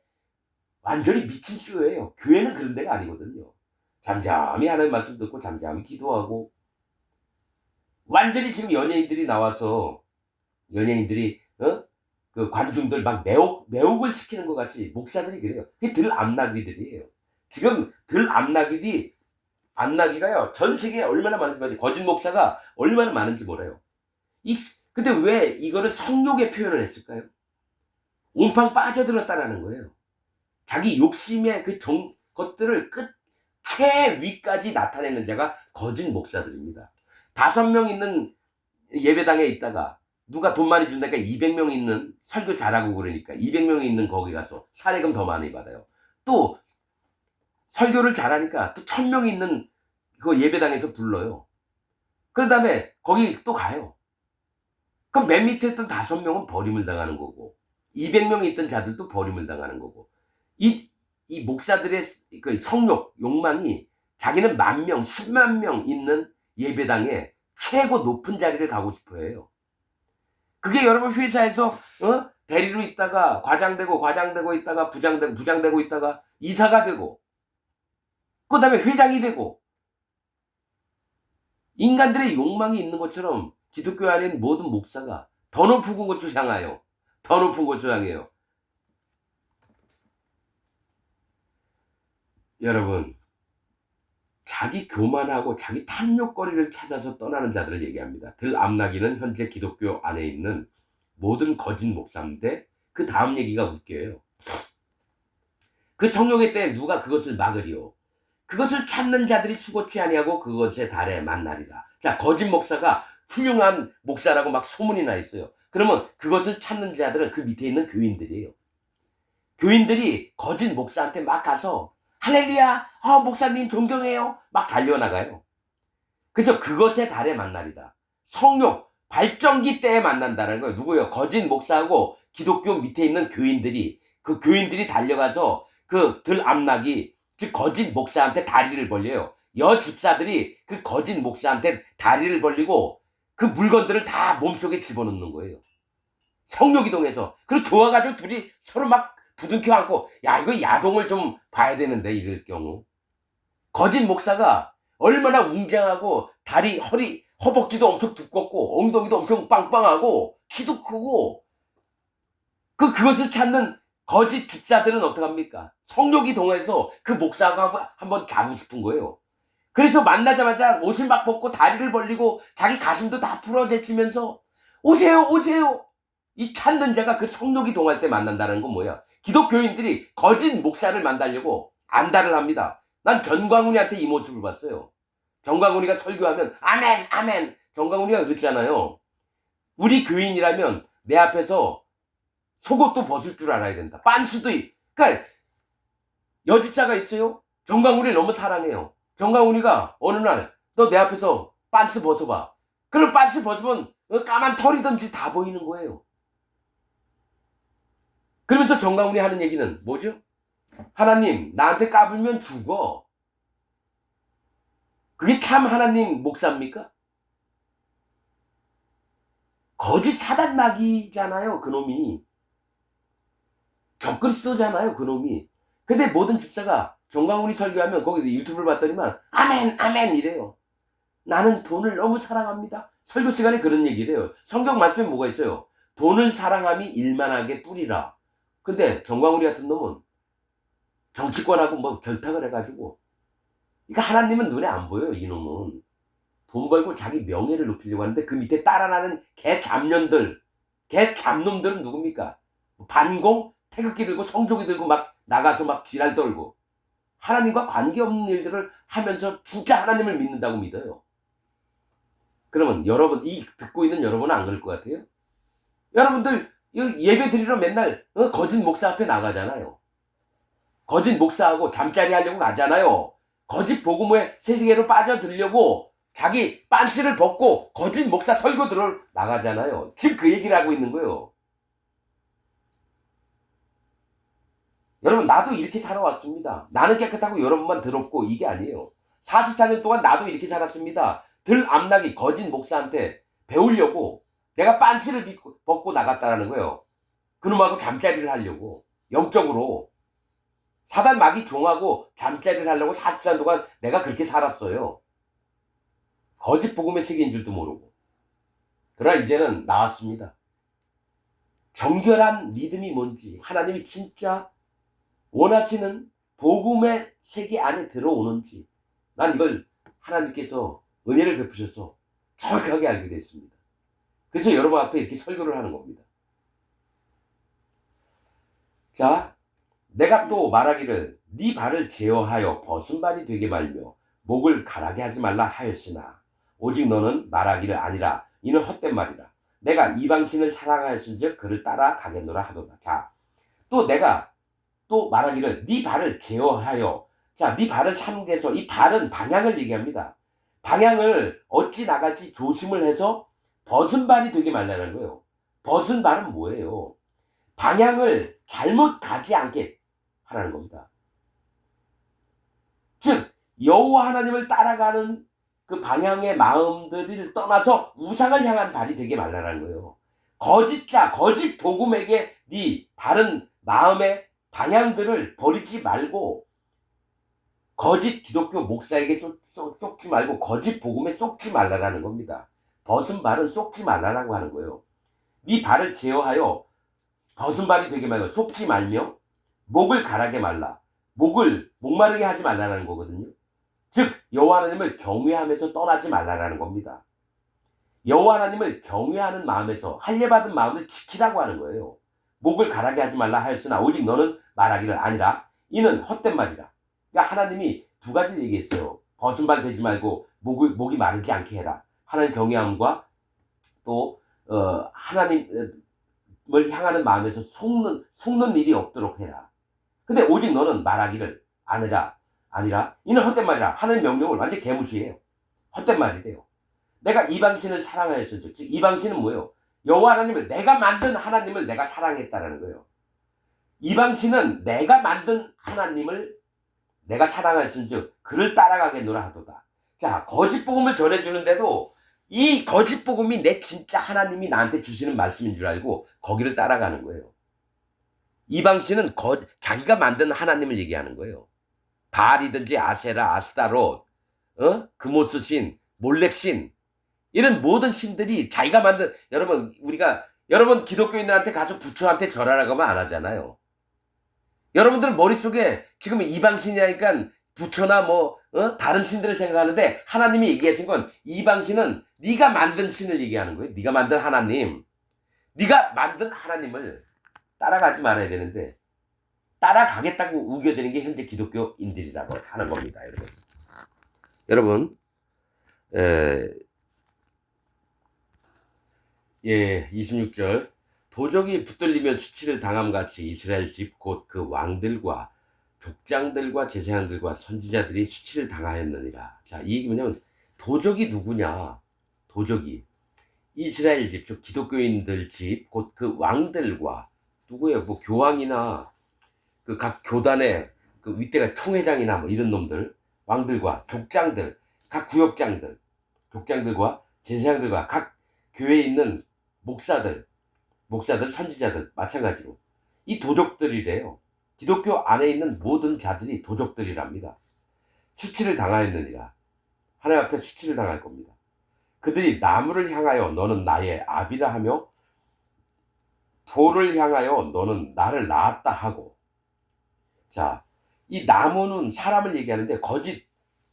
완전히 미친 쇼예요. 교회는 그런 데가 아니거든요. 잠잠히 하나님 말씀 듣고 잠잠히 기도하고 완전히 지금 연예인들이 나와서 연예인들이 그 관중들 막 매혹을 시키는 것 같이 목사들이 그래요. 그게 들 암나귀들이에요. 지금 들 암나귀가요 전 세계에 얼마나 많은지 거짓 목사가 얼마나 많은지 몰라요. 근데 왜 이거를 성욕의 표현을 했을까요? 온팡 빠져들었다라는 거예요. 자기 욕심의 그 것들을 최위까지 나타내는 자가 거짓 목사들입니다. 5명 있는 예배당에 있다가 누가 돈 많이 준다니까 200명 있는 설교 잘하고 그러니까 200명이 있는 거기 가서 사례금 더 많이 받아요. 또 설교를 잘하니까 또 1000명이 있는 그 예배당에서 불러요. 그 다음에 거기 또 가요. 그럼 맨 밑에 있던 5명은 버림을 당하는 거고 200명이 있던 자들도 버림을 당하는 거고 이 목사들의 그 성욕, 욕망이 자기는 10,000명, 10만 명 있는 예배당에 최고 높은 자리를 가고 싶어 해요. 그게 여러분 회사에서 대리로 있다가 과장되고 있다가 부장되고 있다가 이사가 되고 그 다음에 회장이 되고 인간들의 욕망이 있는 것처럼 기독교 안에 있는 모든 목사가 더 높은 곳을 향하여 더 높은 곳을 향해요. 여러분 자기 교만하고 자기 탐욕거리를 찾아서 떠나는 자들을 얘기합니다. 들 암나귀는 현재 기독교 안에 있는 모든 거짓 목사인데 그 다음 얘기가 웃겨요. 그 성령의 때에 누가 그것을 막으리요. 그것을 찾는 자들이 수고치 아니하고 그것에 달에 만나리라. 자, 거짓 목사가 훌륭한 목사라고 막 소문이 나 있어요. 그러면 그것을 찾는 자들은 그 밑에 있는 교인들이에요. 교인들이 거짓 목사한테 막 가서 할렐루야, 목사님 존경해요. 막 달려나가요. 그래서 그것의 달에 만나리다. 성욕, 발전기 때에 만난다는 거예요. 누구요? 거짓 목사하고 기독교 밑에 있는 교인들이 그 교인들이 달려가서 그 들 암나귀 즉 거짓 목사한테 다리를 벌려요. 여 집사들이 그 거짓 목사한테 다리를 벌리고 그 물건들을 다 몸속에 집어넣는 거예요. 성욕이동해서. 그리고 좋아가지고 둘이 서로 막 부둥켜 안고 야 이거 야동을 좀 봐야 되는데 이럴 경우 거짓 목사가 얼마나 웅장하고 다리 허벅지도 엄청 두껍고 엉덩이도 엄청 빵빵하고 키도 크고 그것을 찾는 거짓 집사들은 어떡합니까? 성욕이 동해서 그 목사하고 한번 자고 싶은 거예요. 그래서 만나자마자 옷을 막 벗고 다리를 벌리고 자기 가슴도 다 풀어제치면서 오세요 오세요. 이 찾는 자가 그 성욕이 동할 때 만난다는 건 뭐야? 기독교인들이 거짓 목사를 만나려고 안달을 합니다. 난 전광훈이한테 이 모습을 봤어요. 전광훈이가 설교하면 아멘 아멘. 전광훈이가 그랬잖아요. 우리 교인이라면 내 앞에서 속옷도 벗을 줄 알아야 된다. 빤스도 그러니까 여집사가 있어요. 전광훈이를 너무 사랑해요. 전광훈이가 어느 날 너 내 앞에서 빤스 벗어봐. 그럼 빤스 벗으면 까만 털이든지 다 보이는 거예요. 그러면서 전광훈이 하는 얘기는 뭐죠? 하나님 나한테 까불면 죽어. 그게 참 하나님 목사입니까? 거짓 사단 마귀잖아요 그놈이. 적그리스도잖아요 그놈이. 근데 모든 집사가 전광훈이 설교하면 거기 유튜브를 봤더니만 아멘 아멘 이래요. 나는 돈을 너무 사랑합니다. 설교 시간에 그런 얘기를 해요. 성경 말씀에 뭐가 있어요? 돈을 사랑함이 일만하게 뿌리라. 근데 전광훈이 같은 놈은 정치권하고 뭐 결탁을 해가지고 그러니까 하나님은 눈에 안 보여요. 이놈은 돈 벌고 자기 명예를 높이려고 하는데 그 밑에 따라나는 개 잡년들 개 잡놈들은 누굽니까? 반공 태극기 들고 성조기 들고 막 나가서 막 지랄 떨고 하나님과 관계없는 일들을 하면서 진짜 하나님을 믿는다고 믿어요. 그러면 여러분 이 듣고 있는 여러분은 안 그럴 것 같아요? 여러분들 예배 드리러 맨날 거짓 목사 앞에 나가잖아요. 거짓 목사하고 잠자리 하려고 가잖아요. 거짓 복음의 세계로 빠져들려고 자기 빤스를 벗고 거짓 목사 설교 들어 나가잖아요. 지금 그 얘기를 하고 있는 거예요. 여러분, 나도 이렇게 살아왔습니다. 나는 깨끗하고 여러분만 더럽고 이게 아니에요. 44년 동안 나도 이렇게 살았습니다. 들 암나기 거짓 목사한테 배우려고 내가 빤스를 벗고 나갔다라는 거예요. 그놈하고 잠자리를 하려고. 영적으로. 사단 마귀 종하고 잠자리를 하려고 44년 동안 내가 그렇게 살았어요. 거짓 복음의 세계인 줄도 모르고. 그러나 이제는 나왔습니다. 정결한 믿음이 뭔지, 하나님이 진짜 원하시는 복음의 세계 안에 들어오는지, 난 이걸 하나님께서 은혜를 베푸셔서 정확하게 알게 됐습니다. 그래서 여러분 앞에 이렇게 설교를 하는 겁니다. 자, 내가 또 말하기를 네 발을 제어하여 벗은 발이 되게 말며 목을 가라게 하지 말라 하였으나 오직 너는 말하기를 아니라 이는 헛된 말이라. 내가 이방신을 사랑하였은즉 그를 따라가겠노라 하도다. 자, 또 내가 또 말하기를 네 발을 제어하여. 자, 네 발을 삼게서, 이 발은 방향을 얘기합니다. 방향을 어찌 나갈지 조심을 해서 벗은 발이 되게 말라는 거예요. 벗은 발은 뭐예요? 방향을 잘못 가지 않게 하라는 겁니다. 즉 여호와 하나님을 따라가는 그 방향의 마음들을 떠나서 우상을 향한 발이 되게 말라는 거예요. 거짓자, 거짓 복음에게 네 바른 마음의 방향들을 버리지 말고, 거짓 기독교 목사에게 속지 말고 거짓 복음에 속지 말라라는 겁니다. 벗은 발은 속지 말라라고 하는 거예요. 네 발을 제어하여 벗은 발이 되게 말고 속지 말며 목을 가라게 말라. 목마르게 하지 말라는 거거든요. 즉 여호와 하나님을 경외하면서 떠나지 말라라는 겁니다. 여호와 하나님을 경외하는 마음에서 할례받은 마음을 지키라고 하는 거예요. 목을 가라게 하지 말라 하였으나 오직 너는 말하기를 아니라 이는 헛된 말이라. 그러니까 하나님이 두 가지를 얘기했어요. 벗은 발 되지 말고 목이 마르지 않게 해라. 하나님 경외함과 또 하나님을 향하는 마음에서 속는 일이 없도록 해라. 근데 오직 너는 말하기를 아니라 이는 헛된 말이라. 하나님 명령을 완전히 개무시해요. 헛된 말이래요. 내가 이방신을 사랑하였은즉, 즉 이방신은 뭐예요? 여호와 하나님을, 내가 만든 하나님을 내가 사랑했다라는 거예요. 이방신은 내가 만든 하나님을 내가 사랑하였은즉 그를 따라가겠노라 하도다. 자, 거짓 복음을 전해주는데도 이 거짓 복음이 내 진짜 하나님이 나한테 주시는 말씀인 줄 알고 거기를 따라가는 거예요. 이방신은 자기가 만든 하나님을 얘기하는 거예요. 바알이든지 아세라, 아스타롯, 금오스신, 몰렉신, 이런 모든 신들이 자기가 만든, 여러분 기독교인들한테 가서 부처한테 절하라고 하면 안 하잖아요. 여러분들 머릿속에 지금 이방신이니까 부처나 다른 신들을 생각하는데, 하나님이 얘기하신 건 이방신은 네가 만든 신을 얘기하는 거예요. 네가 만든 하나님. 네가 만든 하나님을 따라가지 말아야 되는데 따라가겠다고 우겨대는 게 현재 기독교인들이라고 하는 겁니다. 여러분 26절 도적이 붙들리면 수치를 당함같이 이스라엘 집 곧 그 왕들과 족장들과 제사장들과 선지자들이 수치를 당하였느니라. 자, 이 얘기 뭐냐면 도적이 누구냐? 도적이 이스라엘 집, 즉 기독교인들 집, 곧 그 왕들과, 누구예요? 교황이나 그 각 교단의 그 윗대가 총회장이나 이런 놈들, 왕들과 족장들, 각 구역장들, 족장들과 제사장들과 각 교회에 있는 목사들, 선지자들 마찬가지로 이 도적들이래요. 기독교 안에 있는 모든 자들이 도적들이랍니다. 수치를 당하였느니라. 하나님 앞에 수치를 당할 겁니다. 그들이 나무를 향하여 너는 나의 아비라 하며 돌을 향하여 너는 나를 낳았다 하고. 자, 이 나무는 사람을 얘기하는데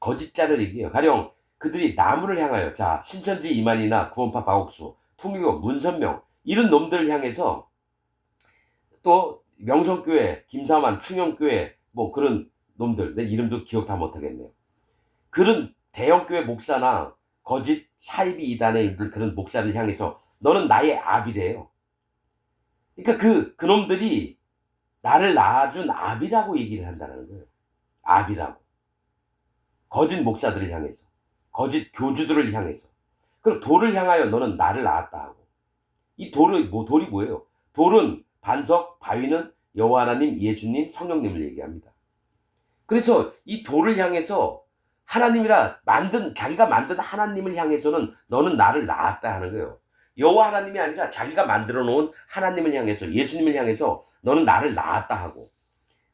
거짓자를 얘기해요. 가령 그들이 나무를 향하여, 자, 신천지 이만희나 구원파 박옥수, 통일교 문선명, 이런 놈들을 향해서, 또 명성교회 김사만, 충영교회 그런 놈들, 내 이름도 기억 다 못하겠네요. 그런 대형교회 목사나 거짓 사이비 이단에 있는 그런 목사를 향해서 너는 나의 아비래요. 그러니까 그 놈들이 나를 낳아준 아비라고 얘기를 한다는 거예요. 아비라고. 거짓 목사들을 향해서, 거짓 교주들을 향해서. 그리고 돌을 향하여 너는 나를 낳았다 하고. 이 돌이 뭐예요? 돌은 반석, 바위는 여호와 하나님, 예수님, 성령님을 얘기합니다. 그래서 이 돌을 향해서 하나님이라 자기가 만든 하나님을 향해서는 너는 나를 낳았다 하는 거예요. 여호와 하나님이 아니라 자기가 만들어 놓은 하나님을 향해서, 예수님을 향해서 너는 나를 낳았다 하고,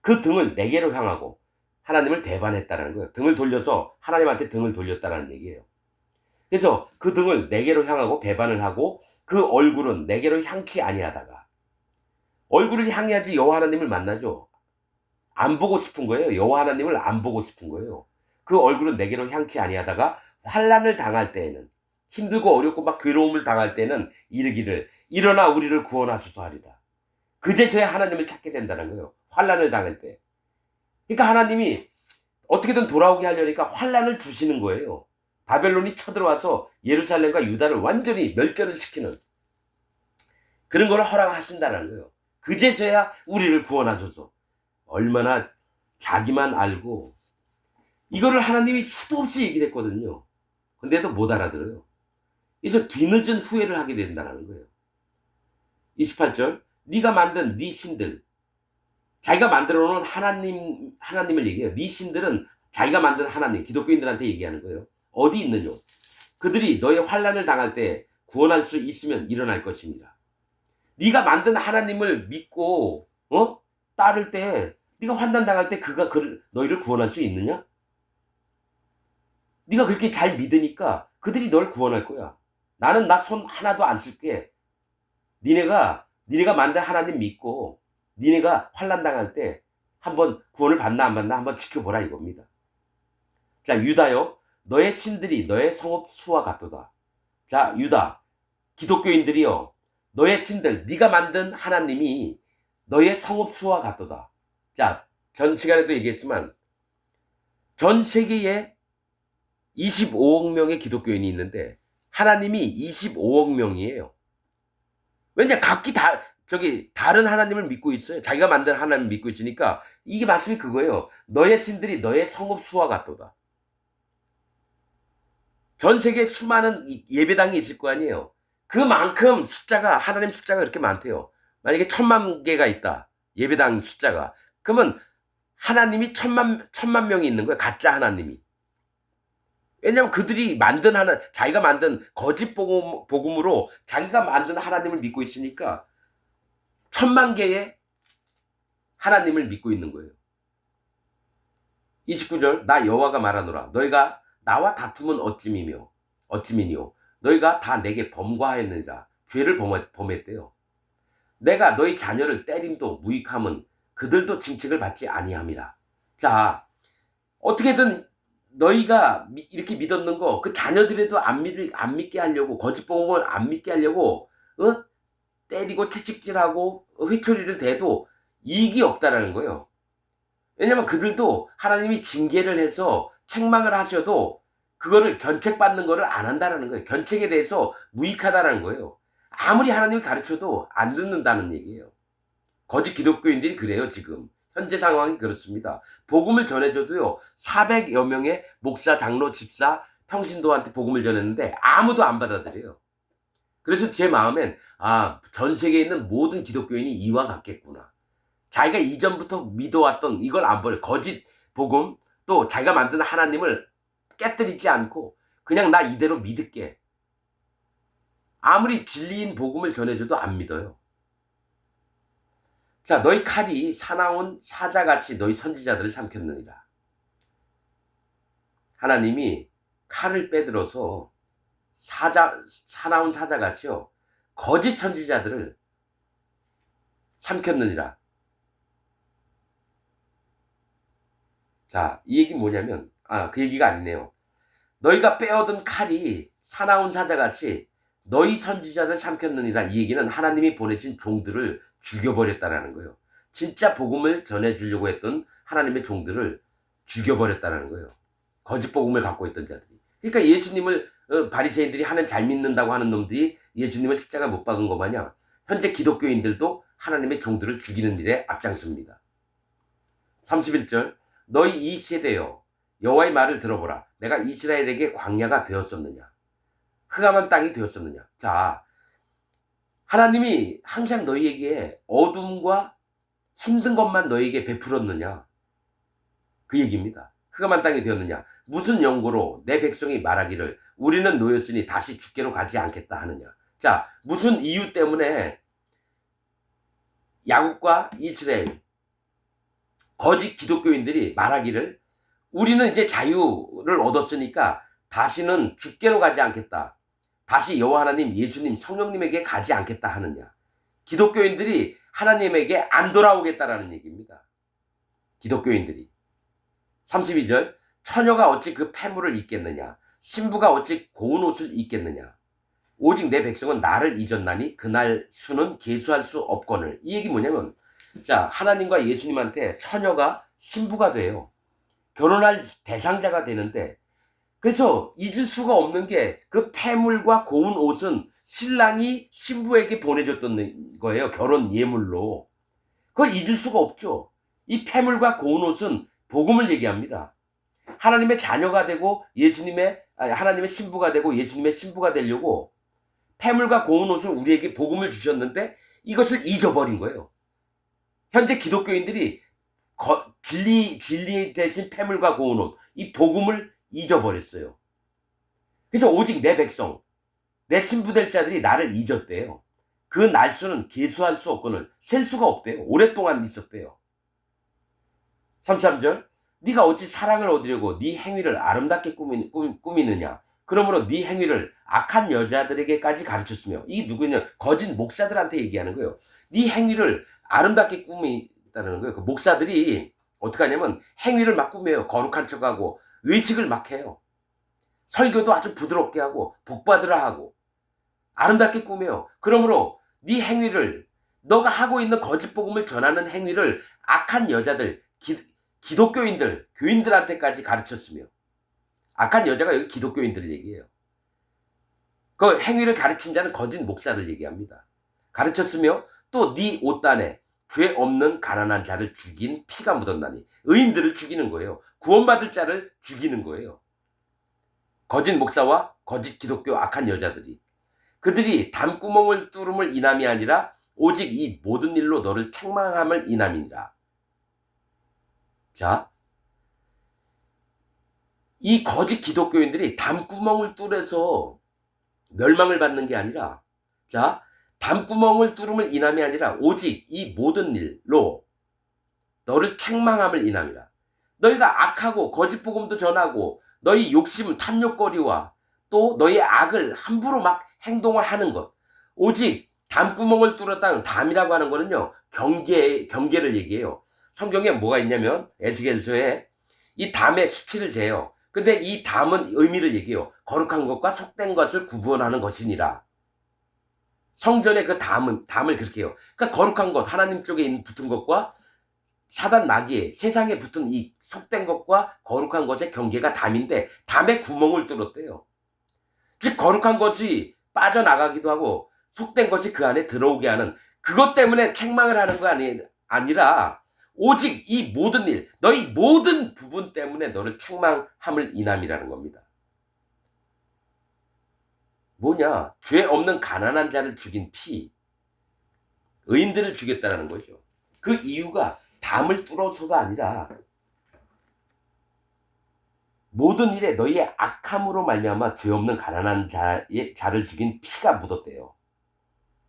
그 등을 내게로 향하고 하나님을 배반했다는 거예요. 등을 돌려서 하나님한테 등을 돌렸다는 얘기예요. 그래서 그 등을 내게로 향하고 배반을 하고, 그 얼굴은 내게로 향치 아니하다가, 얼굴을 향해야지 여호와 하나님을 만나죠. 안 보고 싶은 거예요. 여호와 하나님을 안 보고 싶은 거예요. 그 얼굴은 내게로 향치 아니하다가 환난을 당할 때에는, 힘들고 어렵고 막 괴로움을 당할 때는 이르기를 일어나 우리를 구원하소서 하리라. 그제서야 하나님을 찾게 된다는 거예요. 환난을 당할 때. 그러니까 하나님이 어떻게든 돌아오게 하려니까 환난을 주시는 거예요. 바벨론이 쳐들어와서 예루살렘과 유다를 완전히 멸절을 시키는 그런 걸 허락하신다는 거예요. 그제서야 우리를 구원하소서. 얼마나 자기만 알고, 이거를 하나님이 수도 없이 얘기를 했거든요. 근데도 못 알아들어요. 그래서 뒤늦은 후회를 하게 된다는 거예요. 28절, 네가 만든 네 신들, 자기가 만들어 놓은 하나님을 얘기해요. 네 신들은 자기가 만든 하나님, 기독교인들한테 얘기하는 거예요. 어디 있느냐? 그들이 너의 환난을 당할 때 구원할 수 있으면 일어날 것입니다. 네가 만든 하나님을 믿고 따를 때, 네가 환난 당할 때 그가 너희를 구원할 수 있느냐? 네가 그렇게 잘 믿으니까 그들이 널 구원할 거야. 나는 나 손 하나도 안 쓸게. 니네가 만든 하나님 믿고 니네가 환난 당할 때 한번 구원을 받나 안 받나 한번 지켜보라 이겁니다. 자, 유다여, 너의 신들이 너의 성읍 수와 같도다. 자, 유다, 기독교인들이여, 너의 신들, 네가 만든 하나님이 너의 성읍 수와 같도다. 자, 전 시간에도 얘기했지만 전 세계에 25억 명의 기독교인이 있는데 하나님이 25억 명이에요. 왜냐, 각기 다른 하나님을 믿고 있어요. 자기가 만든 하나님을 믿고 있으니까. 이게 말씀이 그거예요. 너의 신들이 너의 성읍 수와 같도다. 전 세계에 수많은 예배당이 있을 거 아니에요. 그만큼 하나님 숫자가 그렇게 많대요. 만약에 1000만 개가 있다, 예배당 숫자가. 그러면 하나님이 1000만 명이 있는 거예요. 가짜 하나님이. 왜냐면 그들이 자기가 만든 거짓 복음으로 자기가 만든 하나님을 믿고 있으니까 1000만 개의 하나님을 믿고 있는 거예요. 29절, 나 여호와가 말하노라. 너희가 나와 다툼은 어찌미니요. 너희가 다 내게 범과하였느니라. 죄를 범했대요. 내가 너희 자녀를 때림도 무익함은 그들도 징책을 받지 아니함이라. 자, 어떻게든 너희가 이렇게 믿었는 거, 그 자녀들에도 안 믿게 하려고, 거짓 복음을 안 믿게 하려고 때리고 채찍질하고 회초리를 대도 이익이 없다라는 거예요. 왜냐면 그들도 하나님이 징계를 해서 책망을 하셔도 그거를 견책받는 거를 안 한다라는 거예요. 견책에 대해서 무익하다라는 거예요. 아무리 하나님이 가르쳐도 안 듣는다는 얘기예요. 거짓 기독교인들이 그래요. 지금 현재 상황이 그렇습니다. 복음을 전해줘도요, 400여 명의 목사, 장로, 집사, 평신도한테 복음을 전했는데 아무도 안 받아들여요. 그래서 제 마음엔 전 세계에 있는 모든 기독교인이 이와 같겠구나. 자기가 이전부터 믿어왔던 이걸 안 버려. 거짓 복음, 또 자기가 만든 하나님을 깨뜨리지 않고 그냥 나 이대로 믿을게. 아무리 진리인 복음을 전해줘도 안 믿어요. 자, 너희 칼이 사나운 사자같이 너희 선지자들을 삼켰느니라. 하나님이 칼을 빼들어서 사나운 사자같이요, 거짓 선지자들을 삼켰느니라. 자, 이 얘기는 뭐냐면, 그 얘기가 아니네요. 너희가 빼어든 칼이 사나운 사자같이 너희 선지자를 삼켰느니라. 이 얘기는 하나님이 보내신 종들을 죽여버렸다라는 거예요. 진짜 복음을 전해주려고 했던 하나님의 종들을 죽여버렸다라는 거예요. 거짓 복음을 갖고 있던 자들이. 그러니까 예수님을 바리새인들이 하나님 잘 믿는다고 하는 놈들이 예수님을 십자가 못 박은 것 마냥 현재 기독교인들도 하나님의 종들을 죽이는 일에 앞장섭니다. 31절, 너희 이 세대여, 여호와의 말을 들어보라. 내가 이스라엘에게 광야가 되었었느냐, 흑암한 땅이 되었었느냐. 자, 하나님이 항상 너희에게 어둠과 힘든 것만 너에게 베풀었느냐? 그 얘기입니다. 흑암한 땅이 되었느냐? 무슨 연고로 내 백성이 말하기를 우리는 노였으니 다시 죽게로 가지 않겠다 하느냐? 자, 무슨 이유 때문에 야곱과 이스라엘 거짓 기독교인들이 말하기를 우리는 이제 자유를 얻었으니까 다시는 죽게로 가지 않겠다. 다시 여호와 하나님, 예수님, 성령님에게 가지 않겠다 하느냐? 기독교인들이 하나님에게 안 돌아오겠다라는 얘기입니다. 기독교인들이. 32절, 처녀가 어찌 그 폐물을 입겠느냐? 신부가 어찌 고운 옷을 입겠느냐? 오직 내 백성은 나를 잊었나니 그날 수는 계수할 수 없거늘. 이 얘기 뭐냐면, 자, 하나님과 예수님한테 처녀가 신부가 돼요. 결혼할 대상자가 되는데, 그래서 잊을 수가 없는 게 그 폐물과 고운 옷은 신랑이 신부에게 보내줬던 거예요. 결혼 예물로. 그걸 잊을 수가 없죠. 이 폐물과 고운 옷은 복음을 얘기합니다. 하나님의 자녀가 되고 하나님의 신부가 되고 예수님의 신부가 되려고 폐물과 고운 옷을 우리에게 복음을 주셨는데 이것을 잊어버린 거예요. 현재 기독교인들이 진리 대신 폐물과 고운 옷, 이 복음을 잊어버렸어요. 그래서 오직 내 백성, 내 신부될 자들이 나를 잊었대요. 그 날수는 계수할 수 없거늘 셀 수가 없대요. 오랫동안 있었대요. 33절, 네가 어찌 사랑을 얻으려고 네 행위를 아름답게 꾸미느냐? 그러므로 네 행위를 악한 여자들에게까지 가르쳤으며, 이게 누구냐? 거짓 목사들한테 얘기하는 거예요. 네 행위를 아름답게 꾸미다는 거예요. 그 목사들이 어떻게 하냐면 행위를 막 꾸며요. 거룩한 척하고 외식을 막 해요. 설교도 아주 부드럽게 하고 복받으라 하고 아름답게 꾸며요. 그러므로 네 행위를, 너가 하고 있는 거짓 복음을 전하는 행위를 악한 여자들, 기독교인들, 교인들한테까지 가르쳤으며, 악한 여자가 여기 기독교인들 얘기해요. 그 행위를 가르친 자는 거짓 목사를 얘기합니다. 가르쳤으며 또 네 옷단에 죄 없는 가난한 자를 죽인 피가 묻었나니, 의인들을 죽이는 거예요. 구원받을 자를 죽이는 거예요. 거짓 목사와 거짓 기독교 악한 여자들이, 그들이 담구멍을 뚫음을 인함이 아니라 오직 이 모든 일로 너를 책망함을 인함이니라. 자, 이 거짓 기독교인들이 담구멍을 뚫어서 멸망을 받는 게 아니라, 자, 담구멍을 뚫음을 인함이 아니라 오직 이 모든 일로 너를 책망함을 인함이라. 너희가 악하고 거짓 복음도 전하고 너희 욕심, 탐욕거리와 또 너희 악을 함부로 막 행동을 하는 것, 오직 담구멍을 뚫었다는, 담이라고 하는 거는요, 경계를 얘기해요. 성경에 뭐가 있냐면 에스겔서에 이 담의 수치를 재요. 근데 이 담은 의미를 얘기해요. 거룩한 것과 속된 것을 구분하는 것이니라. 성전의 그 담을 그렇게 해요. 그러니까 거룩한 것, 하나님 쪽에 붙은 것과 사단 마귀의 세상에 붙은 이 속된 것과 거룩한 것의 경계가 담인데, 담에 구멍을 뚫었대요. 즉 거룩한 것이 빠져나가기도 하고 속된 것이 그 안에 들어오게 하는, 그것 때문에 책망을 하는 거 아니라 오직 이 모든 일, 너희 모든 부분 때문에 너를 책망함을 인함이라는 겁니다. 뭐냐? 죄 없는 가난한 자를 죽인 피, 의인들을 죽였다는 거죠. 그 이유가 담을 뚫어서가 아니라 모든 일에 너희의 악함으로 말미암아 죄 없는 가난한 자를 죽인 피가 묻었대요.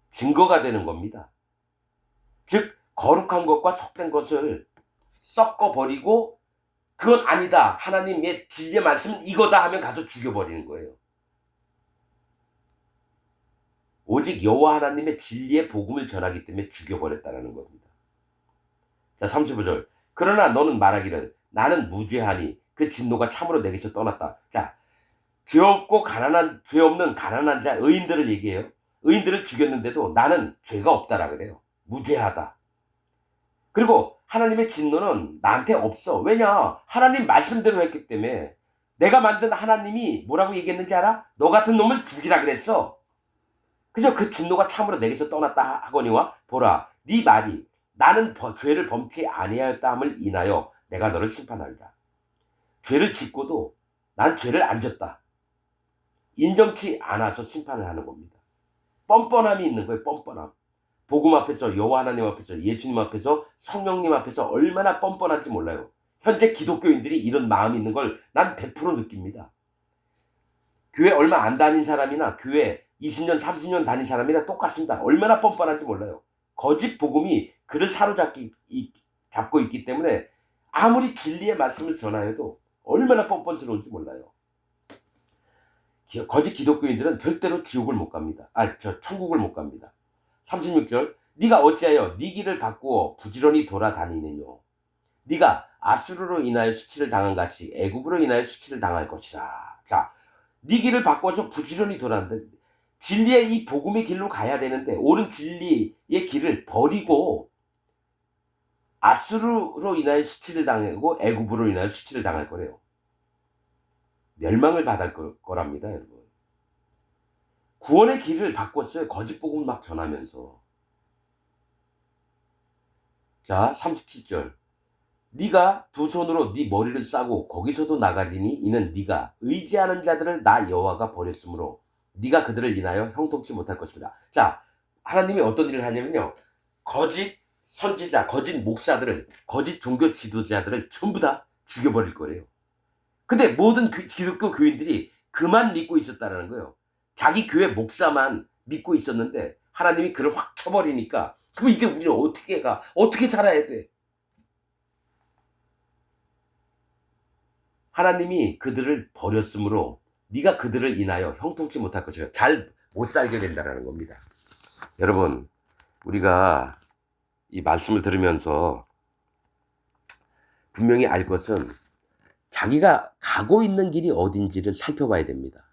증거가 되는 겁니다. 즉 거룩한 것과 속된 것을 섞어버리고 그건 아니다, 하나님의 진리의 말씀은 이거다 하면 가서 죽여버리는 거예요. 오직 여호와 하나님의 진리의 복음을 전하기 때문에 죽여버렸다는 겁니다. 자, 35절. 그러나 너는 말하기를 나는 무죄하니 그 진노가 참으로 내게서 떠났다. 자, 죄 없는 가난한 자, 의인들을 얘기해요. 의인들을 죽였는데도 나는 죄가 없다라 그래요. 무죄하다. 그리고 하나님의 진노는 나한테 없어. 왜냐? 하나님 말씀대로 했기 때문에. 내가 만든 하나님이 뭐라고 얘기했는지 알아? 너 같은 놈을 죽이라 그랬어. 그죠? 그 진노가 참으로 내게서 떠났다 하거니와 보라, 네 말이 나는 죄를 범치 아니하였다함을 인하여 내가 너를 심판하리라. 죄를 짓고도 난 죄를 안 졌다, 인정치 않아서 심판을 하는 겁니다. 뻔뻔함이 있는 거예요. 뻔뻔함. 복음 앞에서, 여호와 하나님 앞에서, 예수님 앞에서, 성령님 앞에서 얼마나 뻔뻔한지 몰라요. 현재 기독교인들이 이런 마음이 있는 걸 난 100% 느낍니다. 교회 얼마 안 다닌 사람이나 교회 20년, 30년 다닌 사람이나 똑같습니다. 얼마나 뻔뻔한지 몰라요. 거짓 복음이 그를 잡고 있기 때문에 아무리 진리의 말씀을 전하여도 얼마나 뻔뻔스러운지 몰라요. 거짓 기독교인들은 절대로 지옥을 못 갑니다. 천국을 못 갑니다. 36절, 네가 어찌하여 네 길을 바꾸어 부지런히 돌아다니느뇨. 네가 아수르로 인하여 수치를 당한 같이 애굽으로 인하여 수치를 당할 것이라. 자, 네 길을 바꿔서 부지런히 돌아다닌다. 진리의 이 복음의 길로 가야 되는데 옳은 진리의 길을 버리고 아수르로 인하여 수치를 당하고 애굽으로 인하여 수치를 당할 거래요. 멸망을 받을 거랍니다, 여러분. 구원의 길을 바꿨어요. 거짓 복음 막 전하면서. 자, 37절. 네가 두 손으로 네 머리를 싸고 거기서도 나가리니 이는 네가 의지하는 자들을 나 여호와가 버렸으므로 네가 그들을 인하여 형통치 못할 것입니다. 자, 하나님이 어떤 일을 하냐면요. 거짓 선지자, 거짓 목사들을, 거짓 종교 지도자들을 전부 다 죽여버릴 거래요. 근데 모든 기독교 교인들이 그만 믿고 있었다는 거예요. 자기 교회 목사만 믿고 있었는데 하나님이 그를 확 쳐버리니까 그럼 이제 우리는 어떻게 가? 어떻게 살아야 돼? 하나님이 그들을 버렸으므로 네가 그들을 인하여 형통치 못할 것이라. 잘 못 살게 된다는 겁니다. 여러분, 우리가 이 말씀을 들으면서 분명히 알 것은 자기가 가고 있는 길이 어딘지를 살펴봐야 됩니다.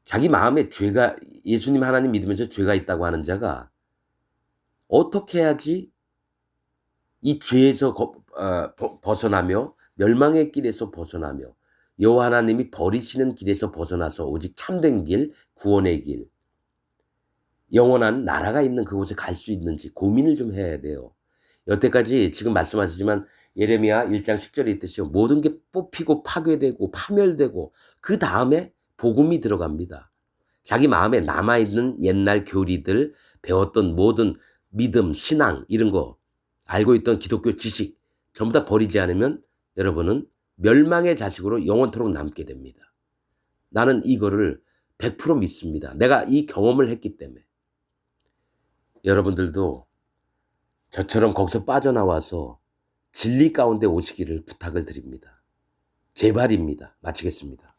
자기 마음에 죄가, 예수님 하나님 믿으면서 죄가 있다고 하는 자가 어떻게 해야지 이 죄에서 벗어나며 멸망의 길에서 벗어나며 여호와 하나님이 버리시는 길에서 벗어나서 오직 참된 길, 구원의 길, 영원한 나라가 있는 그곳에 갈 수 있는지 고민을 좀 해야 돼요. 여태까지 지금 말씀하시지만 예레미야 1장 10절에 있듯이 모든 게 뽑히고 파괴되고 파멸되고 그 다음에 복음이 들어갑니다. 자기 마음에 남아있는 옛날 교리들, 배웠던 모든 믿음, 신앙 이런 거, 알고 있던 기독교 지식 전부 다 버리지 않으면 여러분은 멸망의 자식으로 영원토록 남게 됩니다. 나는 이거를 100% 믿습니다. 내가 이 경험을 했기 때문에. 여러분들도 저처럼 거기서 빠져나와서 진리 가운데 오시기를 부탁을 드립니다. 제발입니다. 마치겠습니다.